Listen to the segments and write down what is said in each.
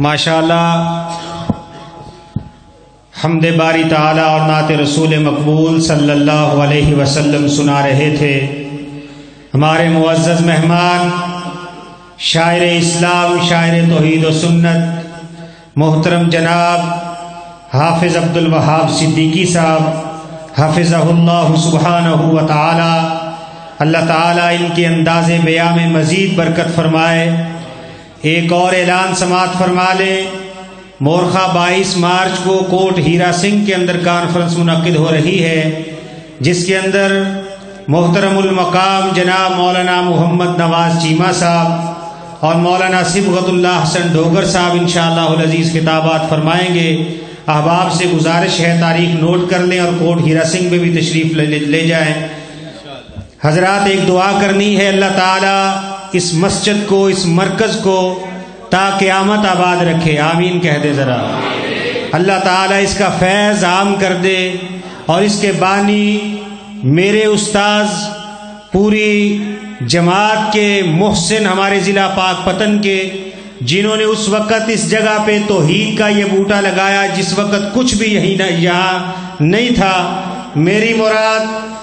ماشاءاللہ حمد باری تعالی اور نعت رسول مقبول صلی اللہ علیہ وسلم سنا رہے تھے ہمارے معزز مہمان شاعر اسلام، شاعر توحید و سنت، محترم جناب حافظ عبد الوہاب صدیقی صاحب حفظہ اللہ سبحانہ و تعالی۔ اللہ تعالیٰ ان کے انداز بیان میں مزید برکت فرمائے۔ ایک اور اعلان سماعت فرما لیں، مورخہ 22 مارچ کو کوٹ ہیرا سنگھ کے اندر کانفرنس منعقد ہو رہی ہے، جس کے اندر محترم المقام جناب مولانا محمد نواز چیمہ صاحب اور مولانا صبغت اللہ حسن ڈوگر صاحب انشاءاللہ العزیز خطابات فرمائیں گے۔ احباب سے گزارش ہے تاریخ نوٹ کر لیں اور کوٹ ہیرا سنگھ میں بھی تشریف لے جائیں۔ حضرات ایک دعا کرنی ہے، اللہ تعالیٰ اس مسجد کو، اس مرکز کو تا قیامت آباد رکھے، آمین کہہ دے ذرا۔ اللہ تعالیٰ اس کا فیض عام کر دے اور اس کے بانی میرے استاذ، پوری جماعت کے محسن ہمارے ضلع پاک پتن کے، جنہوں نے اس وقت اس جگہ پہ توحید کا یہ بوٹا لگایا جس وقت کچھ بھی یہاں نہیں تھا۔ میری مراد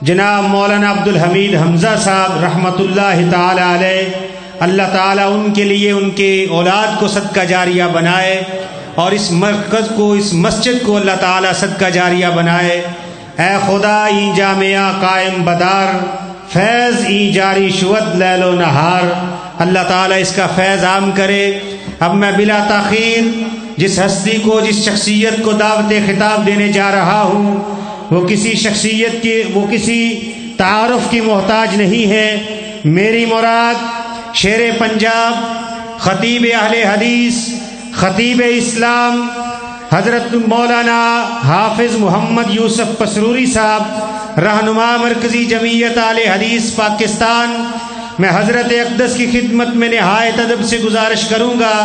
جناب مولانا عبد الحمید حمزہ صاحب رحمۃ اللہ تعالی علیہ، اللہ تعالیٰ ان کے لیے ان کے اولاد کو صدقہ جاریہ بنائے اور اس مرکز کو، اس مسجد کو اللہ تعالیٰ صدقہ جاریہ بنائے۔ اے خدا ای جامعہ قائم بدار، فیض ای جاری شود لیل و نہار، اللہ تعالیٰ اس کا فیض عام کرے۔ اب میں بلا تاخیر جس ہستی کو، جس شخصیت کو دعوت خطاب دینے جا رہا ہوں، وہ کسی شخصیت کے، وہ کسی تعارف کی محتاج نہیں ہے۔ میری مراد شیر پنجاب، خطیب اہل حدیث، خطیب اسلام حضرت مولانا حافظ محمد یوسف پسروری صاحب، رہنما مرکزی جمعیت اہل حدیث پاکستان۔ میں حضرت اقدس کی خدمت میں نہایت ادب سے گزارش کروں گا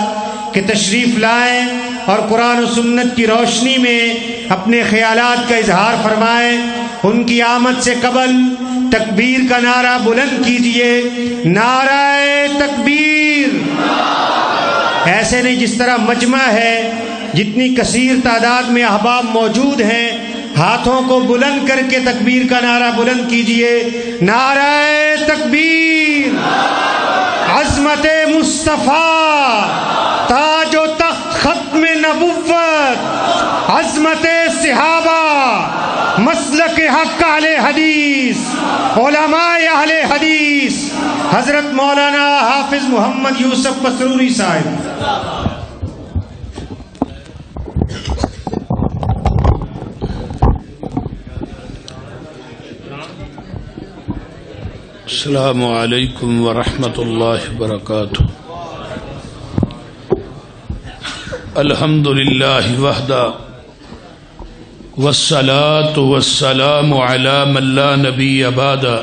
کہ تشریف لائیں اور قرآن و سنت کی روشنی میں اپنے خیالات کا اظہار فرمائیں۔ ان کی آمد سے قبل تکبیر کا نعرہ بلند کیجئے، نعرہ تکبیر۔ ایسے نہیں جس طرح مجمع ہے، جتنی کثیر تعداد میں احباب موجود ہیں، ہاتھوں کو بلند کر کے تکبیر کا نعرہ بلند کیجئے، نعرہ تکبیر۔ عظمت مصطفیٰ تاج و تخت ختم نبوت، عظمت صحابہ مسلک حق اہل حدیث، علماء اہل حدیث حضرت مولانا حافظ محمد یوسف پسروری صاحب۔ السلام علیکم ورحمۃ اللہ وبرکاتہ۔ الحمد للہ وحدہ والصلاة والسلام علی من لا نبی بعدہ۔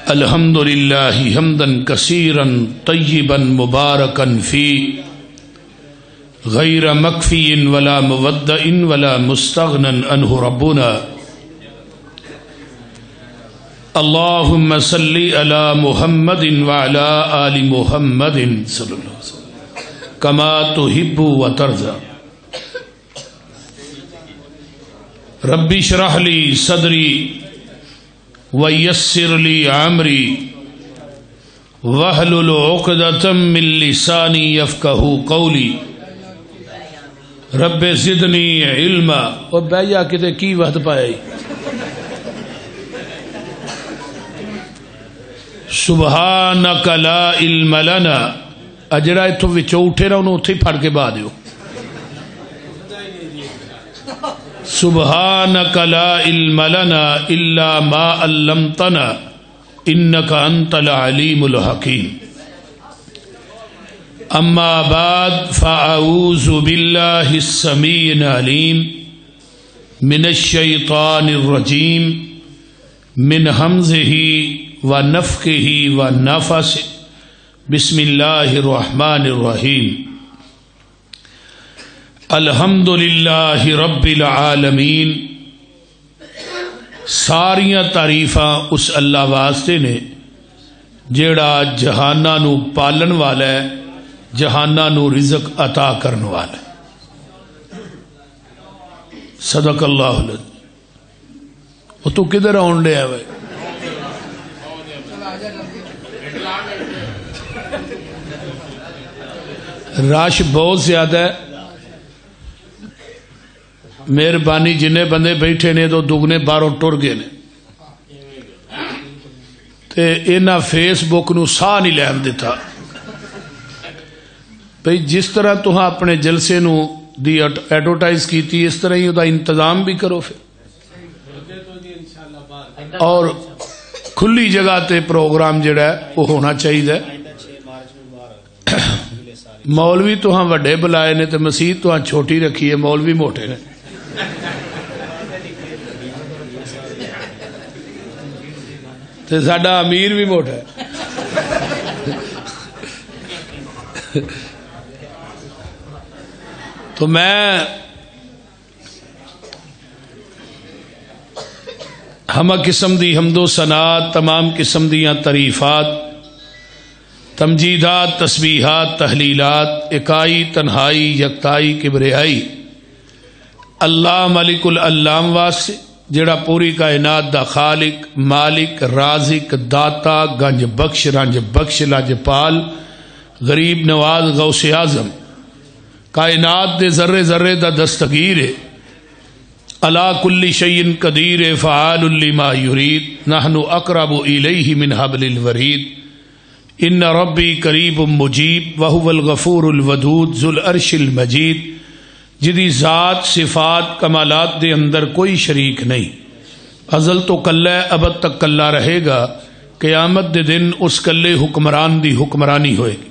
الحمد للہ حمدا کثیرا طیبا مبارکا فی، غیر مکفی ولا مودع ولا مستغنا عنہ ربنا۔ اللہم صلی علی محمد وعلی آل محمد صلی اللہ علیہ وسلم کما تحب و ترضى۔ رب اشرح لی صدری ویسر لی امری واحلل عقدۃ من لسانی یفقہوا قولی۔ رب زدنی علما۔ اور بھیا کتے کی وقت پائے، سبحانک لا علم لنا، اجڑا اتوں وچوں اٹھے نا انہوں اتھے پھڑ کے با دیو۔ سبحانک لا علم لنا الا ما علمتنا انک انت العلیم الحکیم۔ اما بعد فاعوذ باللہ السمیع العلیم من الشیطان الرجیم من حمزہ ونفخہ ونفثہ۔ بسم اللہ الرحمن الرحیم۔ الحمد للہ رب العالمین، ساریاں تعریفاں اس اللہ واسطے نے جیڑا جہاناں نو پالن والا ہے، جہاناں نو رزق عطا کرن والا ہے۔ صدق اللہ العظیم۔ وہ تو کدھر آن ڈیا ہے؟ رش بہت زیادہ ہے، مہربانی جنے بندے بیٹھے نے تو دگنے باہروں ٹر گئے نے، تے اینا فیس بک نو ساہ نہیں لین دیتا بھئی جس طرح تہاں اپنے جلسے نو دی ایڈورٹائز کیتی اس طرح ہی دا انتظام بھی کرو پھر، اور کھلی جگہ تے پروگرام جڑا ہے وہ ہونا چاہیے۔ مولوی تو ہاں وڈے بلائے نے تے مسیح تو ہاں چھوٹی رکھی ہے، مولوی موٹے نے۔ تے ساڈا امیر بھی موٹا ہے۔ تو میں ہم قسم دی حمد و ثناء، تمام قسم دیاں تعریفات، تمجیدات، تسبیحات، تحلیلات، اکائی، تنہائی، یکتائی، کبریائی اللہ ملک العلام واسطے جڑا پوری کائنات دا خالق، مالک، رازق، داتا، گنج بخش، رنج بخش، لاجپال، غریب نواز، غوث اعظم، کائنات دے ذرے ذرے دا دستگیر ہے، علی کل شیء قدیر، فعال لما یرید، نحن اقرب الیہ من حبل الورید، ان ربی قریب مجیب وہو الغفور الودود ذو العرش المجید، جدی ذات، صفات، کمالات دے اندر کوئی شریک نہیں، ازل تو کلہ ہے، ابد تک کلہ رہے گا، قیامت دے دن اس کلے حکمران دی حکمرانی ہوئے گی۔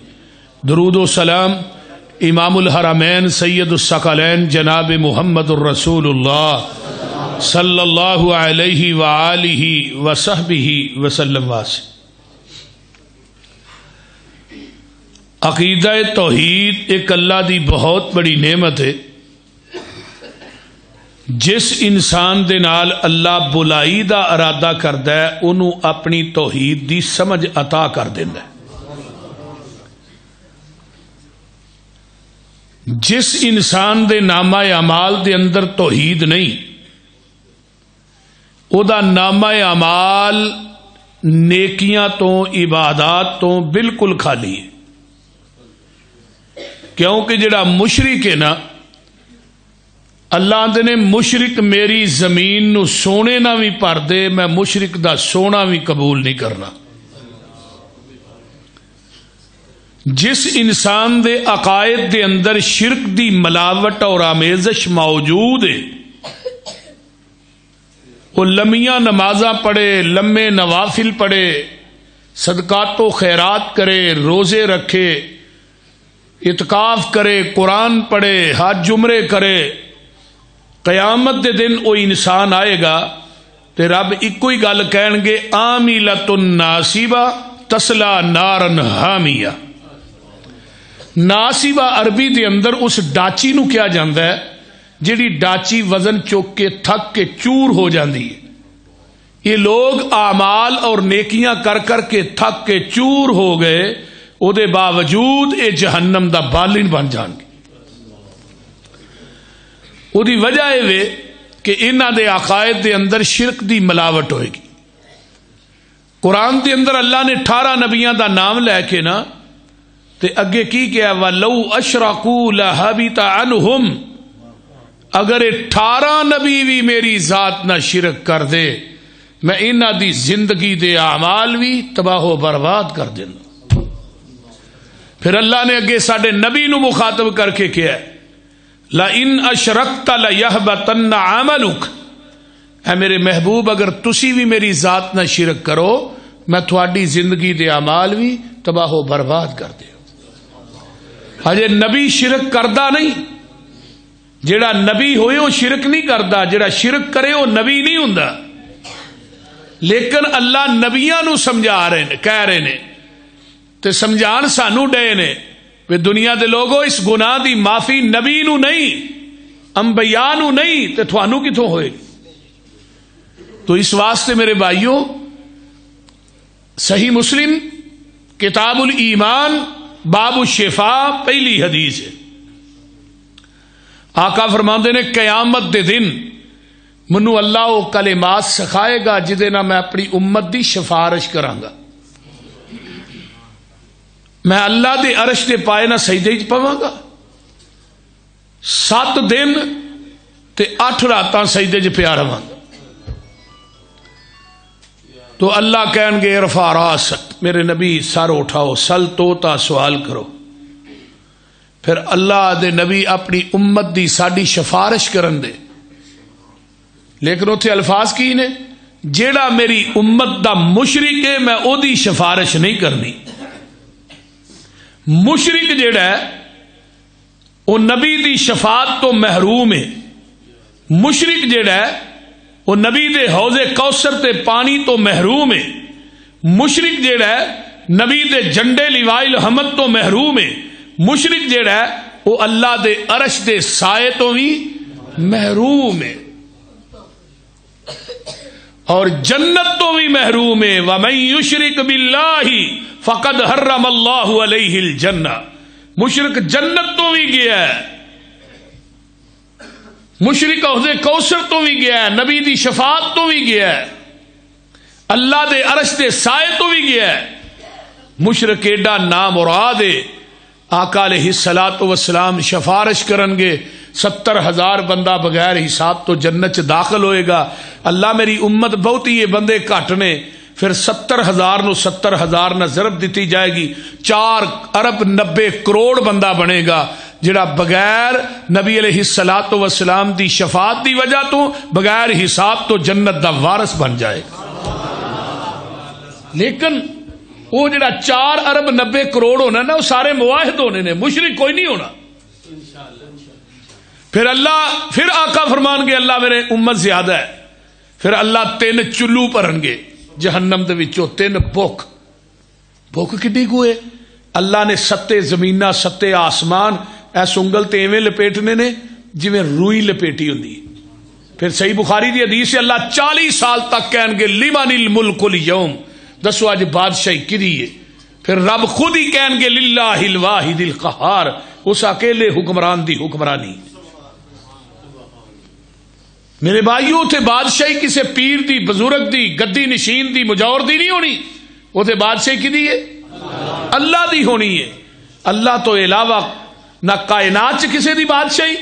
درود و سلام امام الحرمین سید الثقلین جناب محمد الرسول اللہ صلی اللہ علیہ وآلہ وصحبہ وسلم واسے۔ عقیدہ توحید ایک اللہ دی بہت بڑی نعمت ہے، جس انسان دے نال اللہ بلائی دا ارادہ کردا ہے انہوں اپنی توحید دی سمجھ عطا کر دیندا ہے۔ جس انسان دے نامہ اعمال دے اندر توحید نہیں، او دا نامہ اعمال نیکیاں تو عبادات تو بالکل خالی ہے، کیونکہ جڑا مشرک ہے نا، اللہ آندے نے مشرک میری زمین نو سونے نہ بھی پر دے، میں مشرک دا سونا بھی قبول نہیں کرنا۔ جس انسان دے عقائد دے اندر شرک دی ملاوٹ اور آمیزش موجود ہے، وہ لمیاں نمازاں پڑھے، لمے نوافل پڑھے، صدقات و خیرات کرے، روزے رکھے، اعتکاف کرے، قرآن پڑھے، حج عمرے کرے، قیامت دے دن وہ انسان آئے گا تے رب ایک ہی گل کہن گے، عاملۃ ناصبہ تسلا نارن حامیہ۔ ناصبہ عربی دے اندر اس ڈاچی نو کیا جاندا ہے جیڑی ڈاچی وزن چوک کے تھک کے چور ہو جاندی ہے۔ یہ لوگ اعمال اور نیکیاں کر کر کے تھک کے چور ہو گئے، او دے باوجود اے جہنم دا بالن بن جان گے۔ او دی وجہ ہے کہ انہاں دے عقائد دے اندر شرک دی ملاوٹ ہوئے گی۔ قرآن دے اندر اللہ نے 18 نبیاں دا نام لے کے نا تے اگے کی کیا، وَلَوْ أَشْرَكُوا لَحَبِطَ عَنْهُمْ، اگر 18 نبی بھی میری ذات نہ شرک کر دے، میں انہاں دی زندگی دے اعمال بھی تباہ و برباد کر دینا۔ پھر اللہ نے اگے ساڈے نبی نو مخاطب کر کے کیا ہے، لَإِنْ أَشْرَكْتَ لَيَحْبَطَنَّ عَمَلُكَ، اے میرے محبوب اگر تسی بھی میری ذات نہ شرک کرو، میں تھوڑی زندگی دے اعمال بھی تباہ و برباد کر دے۔ ہجے نبی شرک کردا نہیں، جیڑا نبی ہوئے وہ شرک نہیں کردا، جیڑا شرک کرے وہ نبی نہیں ہوندا۔ لیکن اللہ نبیاں نو سمجھا رہے نے، کہہ رہے نے تے سمجھان سانو ڈے نے کہ دنیا دے لوگوں اس گناہ دی معافی نبی نو نہیں، انبیاء نو نہیں تے تھانو کتھوں ہوئے گی؟ تو اس واسطے میرے بھائیوں، صحیح مسلم کتاب الایمان باب الشفاء پہلی حدیث ہے. آقا فرماندے نے قیامت دے دن منو اللہ وہ کلمات سکھائے گا جدے نہ میں اپنی امت دی سفارش کراں گا. میں اللہ دے عرش دے پائے نہ سجدے وچ پواں گا. 7 دن تے 8 راتاں سجدے وچ پیا رہاں گا. تو اللہ کہیں گے ارفع راسک، میرے نبی سر اٹھاؤ، سل توتا سوال کرو. پھر اللہ دے نبی اپنی امت دی ساڈی سفارش کرن دے. لیکن اتنے الفاظ کی نے جیڑا میری امت دا مشرک ہے میں او دی سفارش نہیں کرنی. مشرک جیڑا ہے وہ نبی دی شفاعت تو محروم ہے. مشرک جیڑا ہے وہ نبی دے حوض کوثر تے پانی تو محروم ہے. مشرک جیڑا ہے نبی دے جنڈے لیوائے الحمد تو محروم ہے. مشرک جیڑا ہے وہ اللہ دے عرش دے سائے تو بھی محروم ہے اور جنت تو بھی محروم ہے. وَمَن يُشْرِكْ بِاللَّهِ فَقَدْ حَرَّمَ اللَّهُ عَلَيْهِ الْجَنَّةَ. مشرک جنت تو بھی گیا ہے، مشرک حوض کوثر تو بھی گیا ہے، نبی دی شفاعت تو بھی گیا ہے، اللہ دے عرش دے سائے تو بھی گیا ہے. مشرک ایڈا نامراد ہے. آقا علیہ الصلوۃ والسلام سفارش کرن گے 70,000 بندہ بغیر حساب تو جنت چ داخل ہوئے گا. اللہ میری امت بہت ہی بندے گھٹ نے. پھر 70,000 نو 70,000 نہ ضرب دیتی جائے گی، 4 ارب 90 کروڑ بندہ بنے گا جڑا بغیر نبی علیہ الصلوۃ والسلام دی شفاعت دی وجہ تو بغیر حساب تو جنت دا وارث بن جائے گا. لیکن وہ جڑا 4 ارب 90 کروڑ ہونا نا وہ سارے موحد ہونے نے، مشرک کوئی نہیں ہونا. پھر آقا فرمان گے اللہ میرے امت زیادہ ہے. پھر اللہ 3 چلو بھرن گے جہنم دے وچوں 3 بھوک کڈی کوئے. اللہ نے 7 زمیناں 7 آسمان اے سنگل تے ایویں لپیٹنے نے جویں روئی لپیٹی ہوندی. پھر صحیح بخاری دی حدیث ہے اللہ 40 سال تک کہیں گے لمن الملک اليوم، دسو اج بادشاہی کدی ہے. پھر رب خود ہی کہیں گے للہ الواحد القہار، اس اکیلے حکمران دی حکمرانی. میرے بھائیو تے بادشاہی کسے پیر دی، بزرگ دی، گدی نشین دی، مجاور دی نہیں ہونی. وہ تے بادشاہی کدی ہے؟ اللہ دی ہونی ہے. اللہ تو علاوہ نہ کائنات چ کسے دی بادشاہی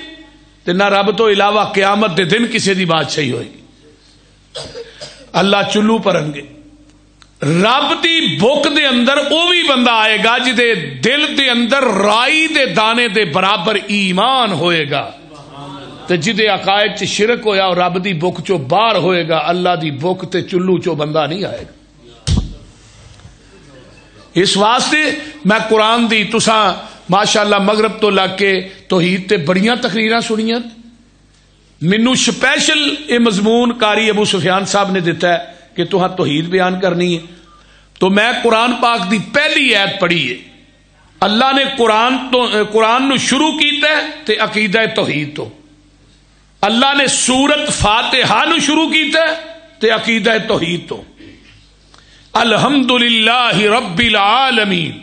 تے نہ رب تو علاوہ قیامت دے دن کسے دی بادشاہی ہوئے گی. اللہ چلو پرن گے. رب دی بک دے اندر او بھی بندہ آئے گا جدے دل دے اندر رائی دے دانے دے برابر ایمان ہوئے گا، تے جدے عقائد چ شرک ہویا اور رب دی بک چو باہر ہوئے گا. اللہ دی بک تے چلو چو بندہ نہیں آئے گا. اس واسطے میں قرآن دی تساں ماشاءاللہ مغرب تو لگ کے توحید تے بڑیاں تقریراں سنیاں. مینوں سپیشل یہ مضمون قاری ابو سفیان صاحب نے دیتا ہے کہ تہاں توحید بیان کرنی ہے. تو میں قرآن پاک دی پہلی آیت پڑھی ہے. اللہ نے قرآن نو شروع کیتا ہے تے عقیدہ توحید تو. اللہ نے سورت فاتحہ نو شروع کیتا ہے تے عقیدہ توحید تو. الحمدللہ رب العالمین.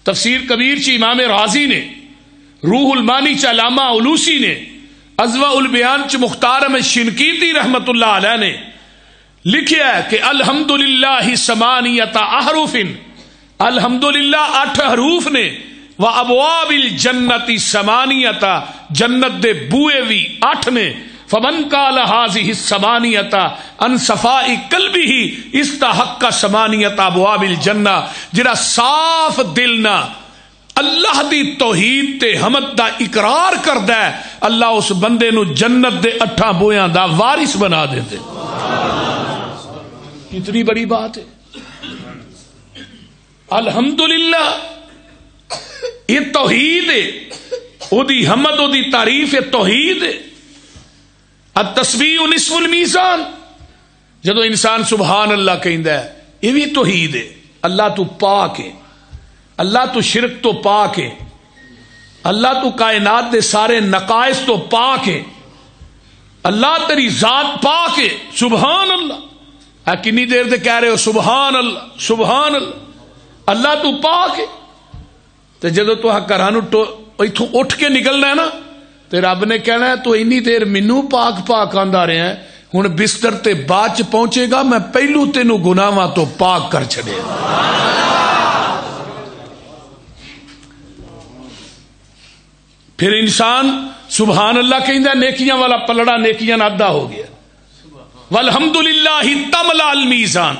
تفسیر کبیر چ امام رازی نے، روح المانی چ علامہ علوسی نے، اضواء البیان چ مختار احمد شنقیطی رحمت اللہ علیہ نے لکھیا ہے کہ الحمدللہ ثمانیۃ احرف، الحمدللہ 8 حروف نے، و ابواب الجنت ثمانیۃ، جنت دے بوئے بھی 8 نے. فمن قال هذه الثمانیۃ عن صفاء قلبه استحق ثمانیۃ ابواب الجنہ. جڑا صاف دل نہ اللہ دی توحید تے حمد دا اقرار کردا ہے اللہ اس بندے نو جنت دے 8 بویاں دا وارث بنا دیندے. کتنی بڑی بات ہے. الحمدللہ یہ توحید ہے، او دی حمد او دی تعریف ہے، توحید ہے. التسبیح نصف المیزان. جدو انسان سبحان اللہ کہندا ہے یہ بھی توحید ہے. اللہ تو پاک ہے، اللہ تو شرک تو پاک ہے، اللہ تو کائنات دے سارے نقائص تو پاک ہے، اللہ تیری ذات پاک ہے. سبحان اللہ. کنی دیر دے کہہ رہے ہو سبحان اللہ سبحان اللہ. اللہ تو پاک ہے. تے جدو تو گھراں ایتھوں اٹھ کے نکلنا ہے نا تے رب نے کہنا ہے تو اینی دیر مینوں پاک پاک آندا رہا ہے, ہن بستر تے بعد چ پہنچے گا میں پہلو تینوں گناہاں تو پاک کر چھڑے. پھر انسان سبحان اللہ کہندا نیکیاں والا پلڑا نیکیاں نہ ادا ہو گیا. والحمدللہ تملا المیزان,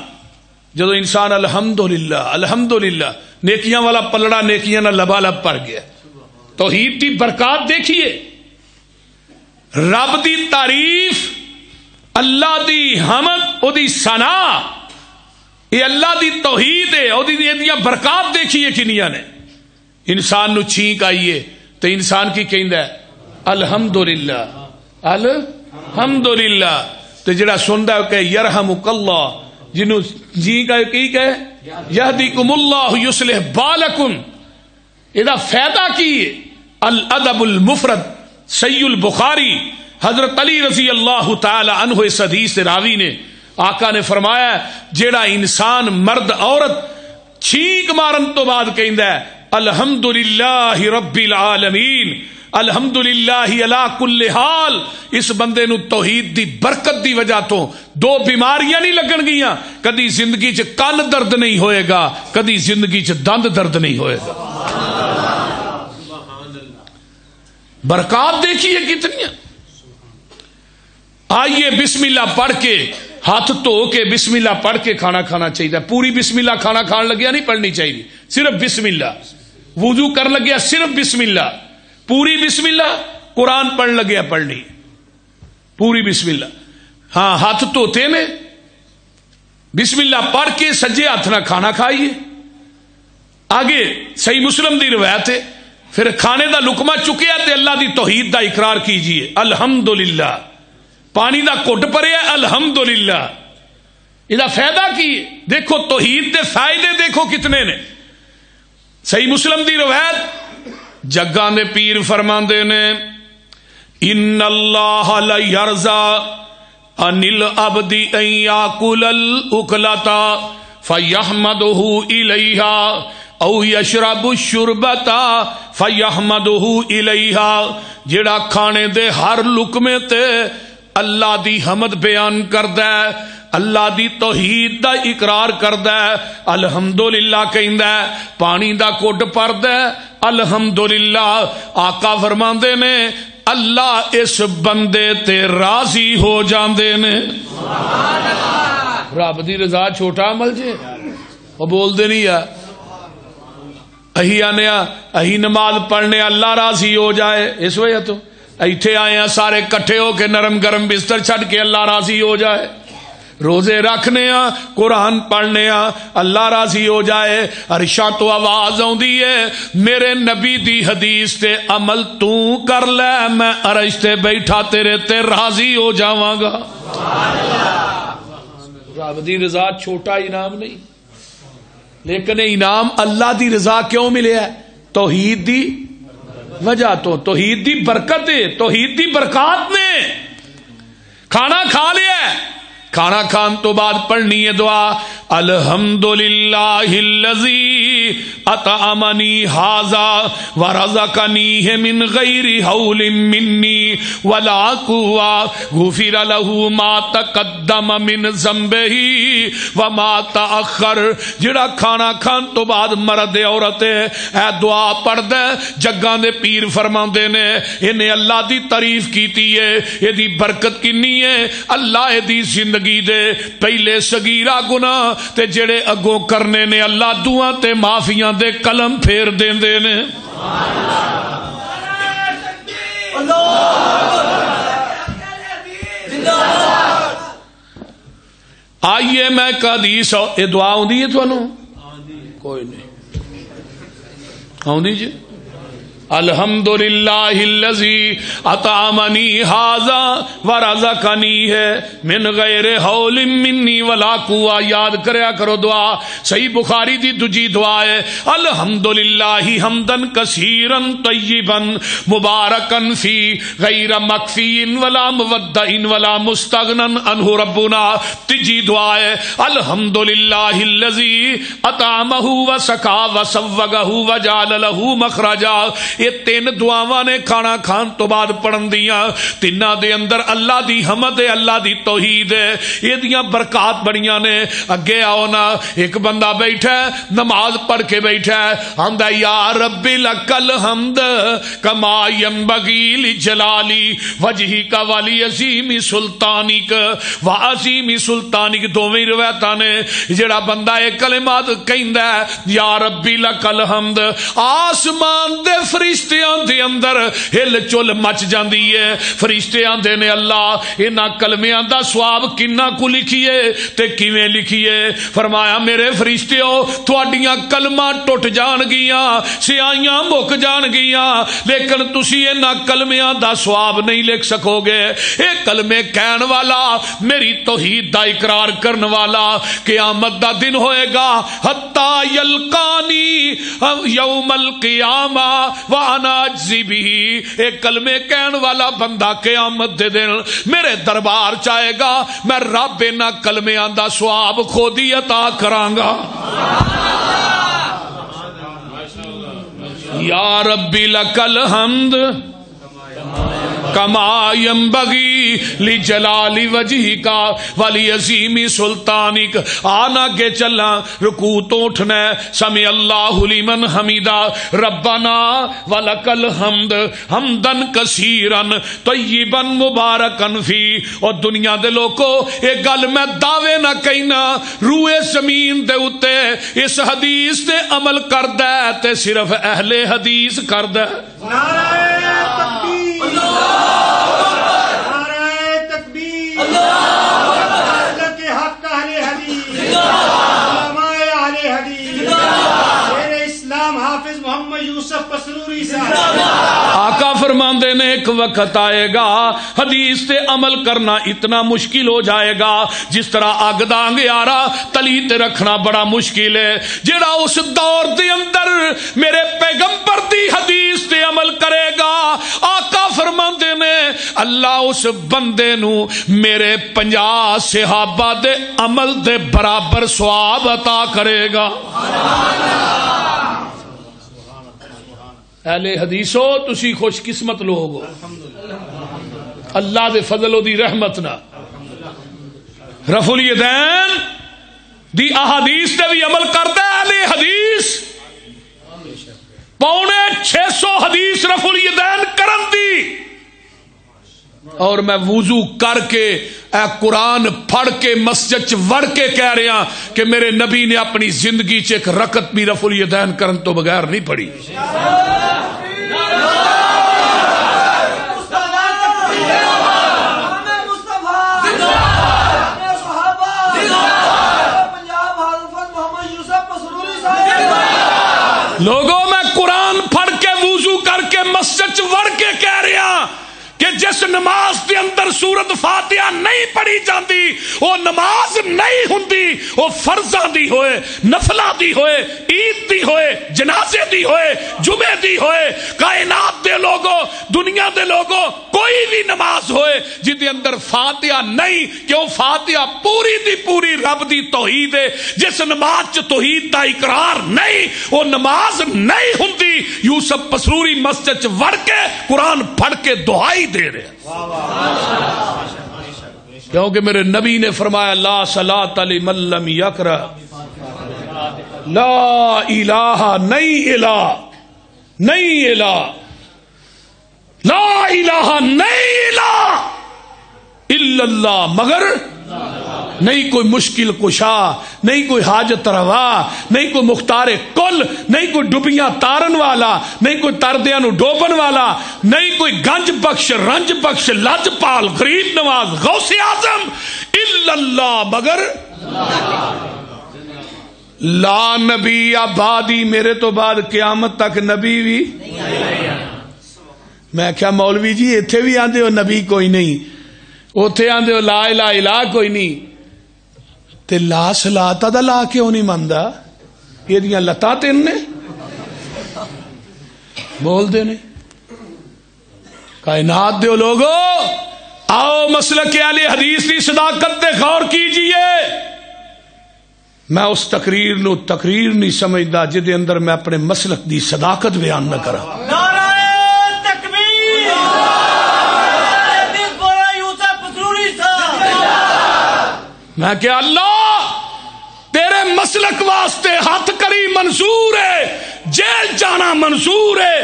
جدو انسان الحمدللہ الحمدللہ نیکیاں والا پلڑا نیکیاں نہ لبالب پر گیا. توحید دی برکات دیکھیے, رب دی تعریف, اللہ دی حمد, او دی ثنا, یہ اللہ دی توحید ہے, او دی برکات دیکھیے کنیاں نے. انسان نو چھینک آئیے تو انسان کی کہندا ہے الحمدللہ الحمدللہ. تو جڑا سندا ہے کہ یرحمک اللہ, جنوں جی کہ کی کہے یہدیکم اللہ یصلح بالکم. ادا فائدہ کی ہے. الادب المفرد سی البخاری, حضرت علی رضی اللہ تعالی عنہ اس حدیث راوی نے, آقا نے فرمایا جیڑا انسان مرد عورت چھینک مارن تو بعد کہندا ہے الحمدللہ رب العالمین الحمدللہ علی کل حال, اس بندے نو توحید دی برکت دی وجہ تو دو بیماریاں نہیں لگن گیاں, کدی زندگی چ کن درد نہیں ہوئے گا, کدی زندگی چ دند درد نہیں ہوئے گا. برکات دیکھیے کتنی. آئیے بسم اللہ پڑھ کے, ہاتھ دھو کے بسم اللہ پڑھ کے کھانا کھانا چاہیے. پوری بسم اللہ کھانا کھان لگیا نہیں پڑھنی چاہیے, صرف بسم اللہ. وضو کر لگیا صرف بسم اللہ, پوری بسم اللہ. قرآن پڑھ لگیا پڑھنی پوری بسم اللہ. ہاں ہاتھ دھوتے نے بسم اللہ پڑھ کے سجے ہاتھ نہ کھانا کھائیے. آگے صحیح مسلم دی روایت ہے, پھر کھانے دا لقمہ چکیا تے اللہ دی توحید دا اقرار کیجئے الحمدللہ. پانی دا گھٹ پڑیا الحمدللہ. یہ فائدہ کی دیکھو, توحید دے فائدے دیکھو کتنے نے. صحیح مسلم دی روایت, جگاں دے پیر فرماندے نے ان اللہ لا یرضى عن العبد ان یاکل الاکلۃ فیحمدہ الیہا او یشرب الشربۃ فیحمدہ الیہا. جڑا کھانے دے ہر لقمے تے اللہ دی حمد بیان کردا ہے, اللہ دی توحید دا اقرار کردا ہے, الحمدللہ کہندا ہے, پانی دا گھٹ پڑدا ہے الحمدللہ. آقا فرماندے نے اللہ اس بندے تے راضی ہو جاندے نے. سبحان اللہ. رب دی رضا چھوٹا عمل جے, وہ بول دے نہیں ہے اہی آنے اہی نماز پڑھنے اللہ راضی ہو جائے. اس وجہ تو ایتھے آئے ہیں سارے کٹھے ہو کے نرم گرم بستر چھڈ کے اللہ راضی ہو جائے. روزے رکھنے ہاں, قرآن پڑھنے ہاں, اللہ راضی ہو جائے. عرشاں تو آواز آؤندی ہے میرے نبی دی حدیث تے عمل تو کر لے, میں عرش تے بیٹھا تیرے تے راضی ہو جاواں گا. رب دی رضا چھوٹا انعام نہیں, لیکن انعام اللہ دی رضا کیوں ملے ہے؟ توحید دی وجہ تو, توحید دی برکت ہے, توحید دی برکات نے. کھانا کھا لیا ہے, کھانا کھان تو بعد پڑھنی ہے دعا الحمدللہ الذی اطعمنی ھذا ورزقنی من غیر حول منی ولا قوة غفر له ما تقدم من ذنبہ وما تأخر. جڑا کھانا کھان تو بعد مرد عورت اے دعا پڑھدا جگاں دے پیر فرماندے نے انہیں اللہ دی تعریف کیتی ہے, اے دی برکت کنی ہے. اللہ دی زندگی دے پہلے صغیرہ گناہ تے جڑے اگوں کرنے نے اللہ دعا تے معافیاں دے قلم پھیر دیندے نے. آئیے میں ایک حدیث, یہ دعا آؤندی ہے تھانوں؟ کوئی نہیں آؤندی جی. الحمدللہ الذی اطعمنی ھذا ورزقنی ہے من غیر حول منی ولا قوہ. یاد کریا کرو دعا. صحیح بخاری دی دوجی دعا ہے الحمدللہ حمدن کثیرا طیبا مبارکا فی غیر مکفی ولا مودع ولا مستغنى عنہ ربنا. تیجی دعا ہے الحمدللہ الذی اطعمہ وسقا وسوغہ وجعل لہ مخرجا. یہ تین دعاواں نے کھانا کھان تو بعد پڑھن دیاں. تیناں دے اندر اللہ دی حمد ہے, اللہ دی توحید ہے, یہ دیاں برکات بڑیاں نے. اگے آؤ نا, ایک بندہ بیٹھا ہے نماز پڑھ کے بیٹھا ہے, آندا یا رب لک الحمد کما ینبغی لجلالی وجہک ولیعظیم سلطانک وعظیم سلطانک. دوویں روایتاں نے جڑا بندہ یہ کلمات کہندا ہے یا رب لک الحمد, آسمان دے فرشتیاں دے اندر ہل چل مچ جاندی ہے. فرشتے آندے نے اللہ انہاں کلمیاں دا ثواب کنا کو لکھیے تے کیویں لکھیے. فرمایا میرے فرشتیو تواڈیاں کلمہ ٹوٹ جان گیاں, سیائیاں مک جان گیاں, لیکن تسی انہاں کلمیاں دا ثواب نہیں لکھ سکو گے. اے کلمے کہن والا, میری توحید دا اقرار کرن والا, قیامت دا دن ہوئے گا حتی یلقانی یوم القیامہ وانا اجزی بہ. ایک کلمے کہن والا بندہ قیامت دے دن میرے دربار چاہے گا, میں رب انہاں کلمیاں دا ثواب خود ہی عطا کراں گا. یا ربی لک الحمد کما ینبغی لجلال وجہک ولیعظیم سلطانک. آنا کے چلا رکوع تو اٹھنا سمع اللہ لمن حمیدا ربنا ولک الحمد حمدن کثیرا طیبا مبارکا فی. اور دنیا دے لوگو ایک گل میں دعوے نہ کہنا, روئے زمین دے اتے اس حدیث تے عمل کردا ہے تے صرف اہل حدیث کردا ہے. نعرہ تکبیر, نعرہ تکبیر, اللہ کے حق اہل حدیث, علماء اہل حدیث, شیر اسلام حافظ محمد یوسف پسروری صاحب. آقا فرماندے نے ایک وقت آئے گا حدیث تے عمل کرنا اتنا مشکل ہو جائے گا جس طرح اگ دا انگیارا تلی تے رکھنا بڑا مشکل ہے. جڑا اس دور دے اندر میرے پیغمبر دی حدیث تے عمل کرے گا, آقا فرماندے نے اللہ اس بندے نو میرے 50 صحابہ دے عمل دے برابر ثواب عطا کرے گا. اہل حدیثو تسی خوش قسمت لوگ ہو, اللہ دے فضل و دی رحمت نہ رفع الیدین دی احادیث تے بھی عمل کرتا ہے. اہل حدیث 650 حدیث رفع الیدین کرن دی, اور میں وضو کر کے اے قرآن پڑھ کے مسجد چ وڑ کے کہہ رہا کہ میرے نبی نے اپنی زندگی چ ایک رکعت بھی رفع الیدین کرن تو بغیر نہیں پڑھی. لوگوں میں قرآن پڑھ کے وضو کر کے مسجد وڑ کے کہہ رہا کہ جس نماز کے اندر سورت فاتحہ نہیں پڑھی جاتی وہ نماز نہیں ہوندی. وہ فرضاں دی ہوئے, نفلاں دی ہوئے, عید دی ہوئے, جنازے دی ہوئے, جمعے دی ہوئے, کائنات دے لوگوں, دنیا دے لوگوں, کوئی بھی نماز ہوئے جس دے اندر فاتحہ نہیں, کیوں فاتحہ پوری دی پوری رب دی توحید ہے. جس نماز چ توحید دا اقرار نہیں وہ نماز نہیں ہوندی. یوسف پسروری مسجد چ وڑ کے قرآن پڑھ کے دعائی دے رہے, کیونکہ میرے نبی نے فرمایا لا صلاۃ لمن لم یقرأ لا الہ, نہیں الہ, نہیں الہ, لا الہ, نہیں الہ الا اللہ, مگر نہیں کوئی مشکل کشا, نہیں کوئی حاجت روا, نہیں کوئی مختار کل, نہیں کوئی ڈبیاں تارن والا, نہیں کوئی تردیاں نو ڈوبن والا, نہیں کوئی گنج بخش, رنج بخش, لج پال, غریب نواز, غوث اعظم الا اللہ, مگر لا نبی آبادی, میرے تو بعد قیامت تک نبی بھی میں کیا مولوی جی اتنے بھی آدھے ہو نبی کوئی نہیں, اتے آدھے ہو لا الہ الا کوئی نہیں, تے لا سلاتا دا لا کیوں نہیں مندا؟ یہ لتاں تین نے بول دے نے. کائنات دے لوگو آؤ مسلک اہل حدیث کی صداقت تے غور کیجئے. میں اس تقریر نو تقریر نہیں سمجھدا جدے اندر میں اپنے مسلک دی صداقت بیان نہ کرا. میں کہ اللہ تیرے مسلک واسطے ہاتھ کری منظور ہے, جیل جانا منظور ہے,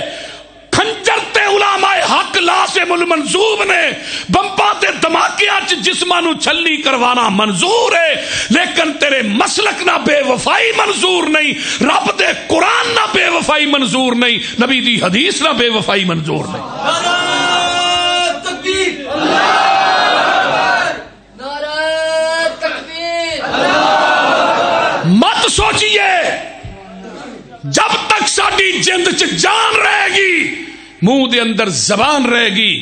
خنجر تے علماء حق لازم المنصوب نے بمبا تے دھماکیاں چ جسماں نو چھلی کروانا منظور ہے, لیکن تیرے مسلک نہ بے وفائی منظور نہیں, رب دے قرآن نہ بے وفائی منظور نہیں, نبی دی حدیث نہ بے وفائی منظور نہیں. مت سوچئے جب تک ساڈی جند چ جان رہے گی منہ دے اندر زبان رہے گی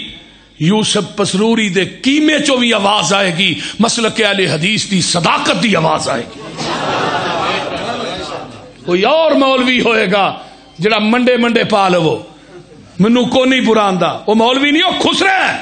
یوسف پسروری دے کیمے چو بھی آواز آئے گی, مسلک اہل حدیث دی صداقت دی آواز آئے گی. کوئی اور مولوی ہوئے گا جڑا منڈے منڈے پا لو منو کو نہیں براندا, وہ مولوی نہیں, وہ خسرا ہے.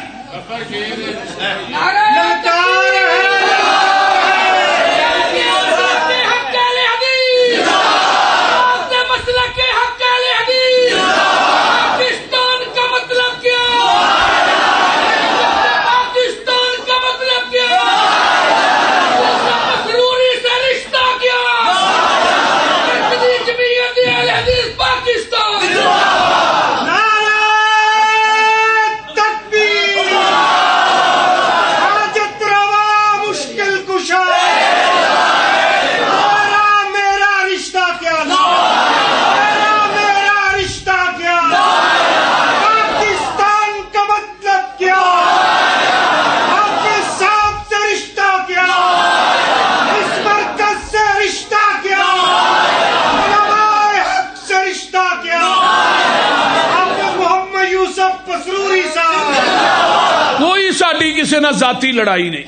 کسی نہ ذاتی لڑائی نہیں,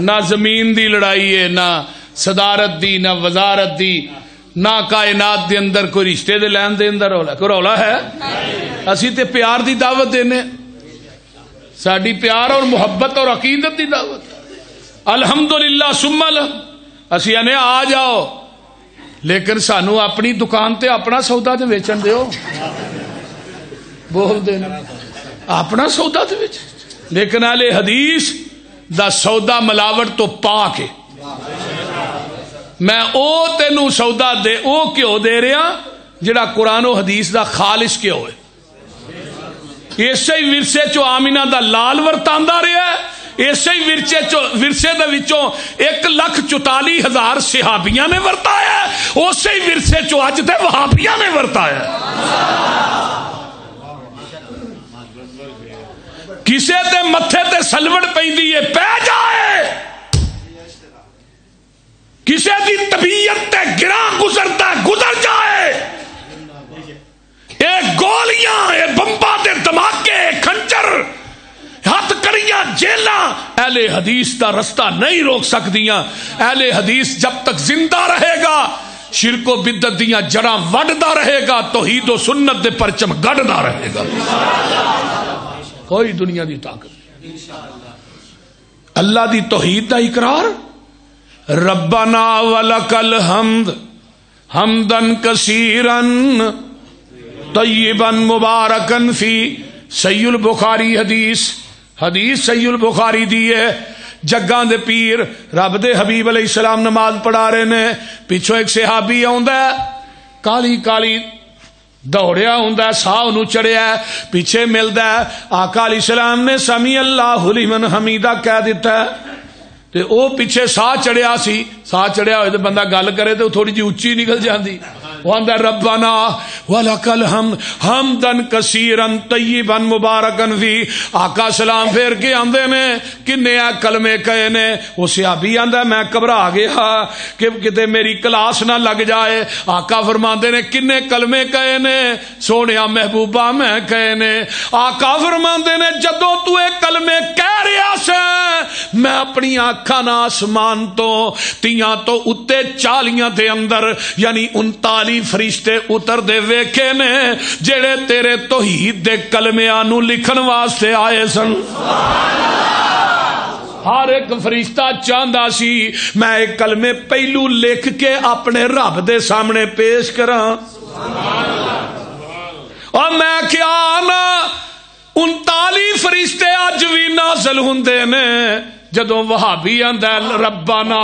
نہ زمین دی لڑائی ہے, نہ صدارت دی, نہ وزارت دی, نہ کائنات دے اندر کوئی رشتے دے لین دین دا رولا. کوئی رولا ہے؟ اسی تے پیار دی دعوت دینے, ساڈی پیار اور محبت اور عقیدت دی دعوت. الحمدللہ ثم الحمد اسی آنے آ جاؤ, لیکن سانو اپنی دکان تے اپنا سودا تے ویچن دیو. بول دینا اپنا سودا تے ویچن, لیکن اہل حدیث دا سودا ملاوٹ تو پاک ہے. میں او تینوں سودا دے او کیوں دے رہا جڑا قرآن و حدیث دا خالص کیوں ہے. اسی ورثے چو آمینہ دا لال ورتاندا رہا ہے, اسی ورثے دے وچوں 1,44,000 صحابیاں نے ورتایا ہے, اسی ورثے چو اج تے وہابیاں نے ورتایا ہے. کسے تے متھے تے سلوڑ پیندی ہے پہ جائے, کسے دی طبیعت تے گراں گزرتا گزر جائے. اے گولیاں, اے بمبا تے دھماکے, خنجر, ہاتھ کڑیاں, جیلاں اہل حدیث دا رستہ نہیں روک سکدیاں. اہل حدیث جب تک زندہ رہے گا شرک و بدعت دیاں جڑاں وڈدا رہے گا, توحید و سنت دے پرچم گڑدا رہے گا. کوئی دنیا دی طاقت اللہ دی توحید دا اقرار, ربنا ولکل حمد حمدن کثیرن طیبن مبارکن فی. صحیح البخاری حدیث صحیح البخاری دی ہے. جگاں دے پیر رب دے حبیب علیہ السلام نماز پڑھا رہے نے, پیچھوں ایک صحابی آندا ہے کالی کالی دوڑیا ہوندا, ساہ انہوں چڑھیا, پیچھے ملدا ہے آقا علیہ السلام نے سمی اللہ لمن حمیدہ کہہ دیتا ہے, تے او پیچھے ساہ چڑھیا سی. ساہ چڑھیا ہوئے تے بندہ گل کرے تے تھوڑی جی اچھی نکل جاندی, وہ آندا ربنا ولکل حمد حمدن کثیرن طیبن مبارکن فی. آقا سلام پھیر کے آندے نے کنے کلمے کہے نے. وہ صحابی آندا میں گھبرا گیا کہ کتے میری کلاس نہ لگ جائے. آقا فرماندے نے کنے کلمے کہے نے. سونیا محبوبہ میں کہے نے. آقا فرماندے نے جدوں تو اے کلمے کہہ رہا سے میں اپنی آنکھاں نہ آسمان تو تیاں تو اتے 40 دے اندر یعنی 39 فرشتے اتر دے ویکھے نے جڑے تیرے توحید دے کلمیاں نو لکھن واسطے آئے سن. ہر ایک فرشتہ چاہندا سی میں ایک کلمے پہلو لکھ کے اپنے رب دے سامنے پیش کراں. اور میں کیا نا 39 فرشتے اج بھی نازل ہوندے نے جدوں وہابی آندا ربنا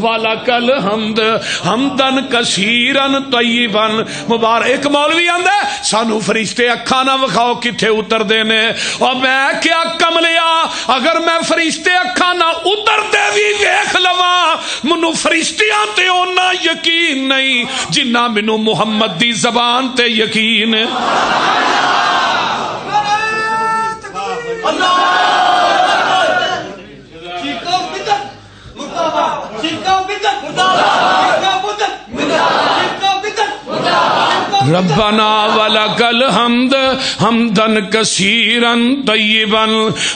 ولکل حمد حمدن کثیرن طیبن مبارک. ایک مولوی آندا سانو فرشتے اکھاں نہ وکھاؤ کتھے اتر دے نے. اور میں کیا کملیا اگر میں فرشتے اکھاں نہ اتر دے وی ویکھ لواں منو فرشتیاں تے اونا یقین نہیں جنہ منو محمد دی زبان تے یقین ہے. ربنا ولکل حمد حمدن کثیرن طیبن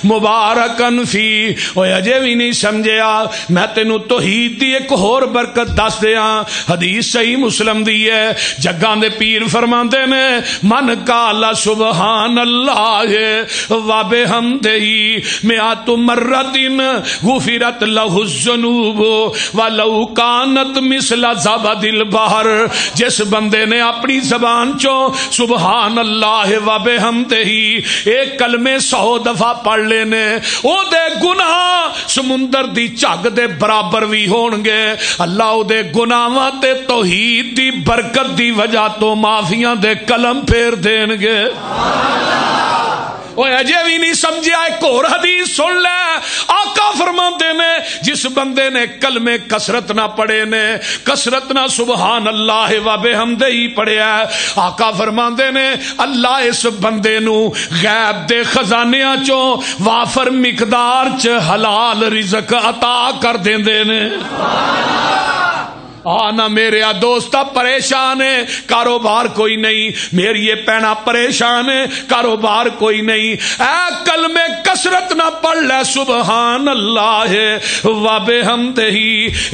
مبارکن فی. اوے اجے بھی نہیں سمجھیا میں تینوں توحید دی ایک ہور برکت دس دیاں. حدیث صحیح مسلم دی ہے. جگاں دے پیر فرماندے نے من قال سبحان اللہ و بحمدہ مئات مرۃ غفرت لہ الذنوب ولو کانت مثل زبد البحر. جس بندے نے اپنی زبان چوں سبحان اللہ و بحمدہ ایک کلمے 100 دفعہ پڑھ لینے او دے گناہ سمندر دی جھگ دے برابر بھی ہون گے. اللہ او دے گناہاں تے توحید دی برکت دی وجہ تو معافیاں دے قلم پھیر دین گے. وہ اجے بھی نہیں سمجھا ایک اور حدیث سن لے. آقا فرماندے نے جس بندے نے کلمے کثرت نہ پڑھے نے کثرت نہ سبحان اللہ و بحمدہ پڑھیا ہے. آقا فرماندے نے اللہ اس بندے نو غیب دے خزانیاں چوں وافر مقدار چ حلال رزق عطا کر دیندے نے. آنا میرے دوستا پریشان ہے کاروبار کوئی نہیں. میری یہ پینا پریشان ہے کاروبار کوئی نہیں. اے کلمے کثرت نہ پڑھ لے سبحان اللہ و بحمدہ.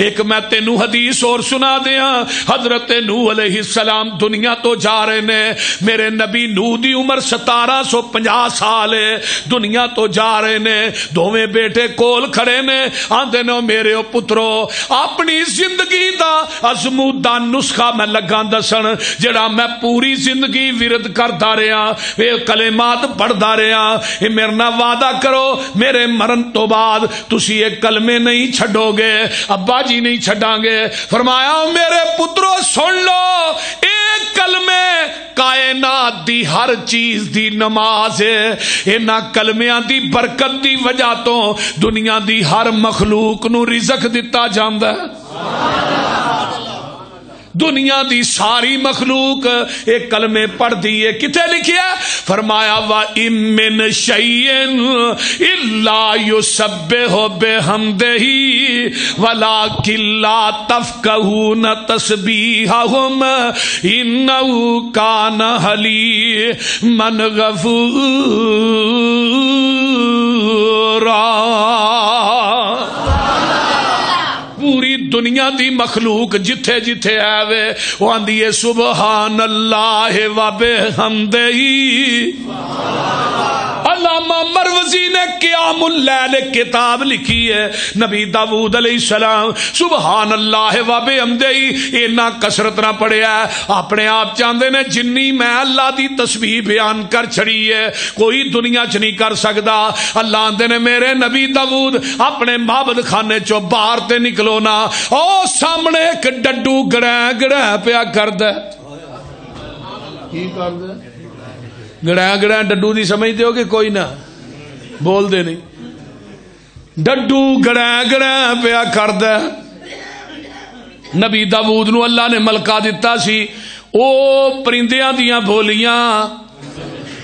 ایک میں تینوں حدیث اور سنا دیاں. حضرت نوح علیہ السلام دنیا تو جا رہے نے. میرے نبی نوح دی عمر 1750 سال ہے. دنیا تو جا رہے نے. دوویں بیٹے کول کھڑے نے. آندے نے میرے پترو اپنی زندگی دا ازمودہ نسخہ میں لگا دسن جڑا میں پوری زندگی ورد کردا رہا اے کلمات پڑھدا رہا. اے میرے نال وعدہ کرو میرے مرن تو بعد تسی یہ کلمے نہیں چھڈو گے. ابا جی نہیں چھڈاں گے. فرمایا میرے پترو سن لو ایک کلمے کائنات دی ہر چیز دی نماز ہے. انہاں کلمیاں دی برکت دی وجہ تو دنیا دی ہر مخلوق نو رزق دتا جاندا ہے. دنیا دی ساری مخلوق ایک کلمے پڑھ دیے. کتے لکھیا فرمایا وَإِن مِّن شَيْءٍ إِلَّا يُسَبِّحُ بِحَمْدِهِ وَلَٰكِن لَّا تَفْقَهُونَ تَسْبِيحَهُمْ إِنَّهُ كَانَ حَلِيمًا غَفُورًا. پوری دنیا دی مخلوق جتھے جتھے آوے وہ آندی ہے سبحان اللہ و بحمدہ. علامہ مروزی نے قیام اللیل کتاب لکھی ہے. نبی داؤد علیہ السلام سبحان اللہ و بحمدہ اینا کثرت نہ پڑھیا ہے. اپنے آپ چاہندے نے جنی میں اللہ دی تسبیح بیان کر چھڑی ہے کوئی دنیا چ نہیں کر سکدا. اللہ آندے نے میرے نبی داؤد اپنے معبد خانے چو باہر تے نکلو نا او سامنے ایک ڈڈو گڑا گڑا پیا کردا. کی کردا گڑا گڑا ڈڈو دی سمجھتے ہو کہ کوئی نہ بول دے نہیں. ڈڈو گڑا گڑا پیا کردا. نبی داؤد نو اللہ نے ملکہ دتا سی او پرندیاں دیاں بولیاں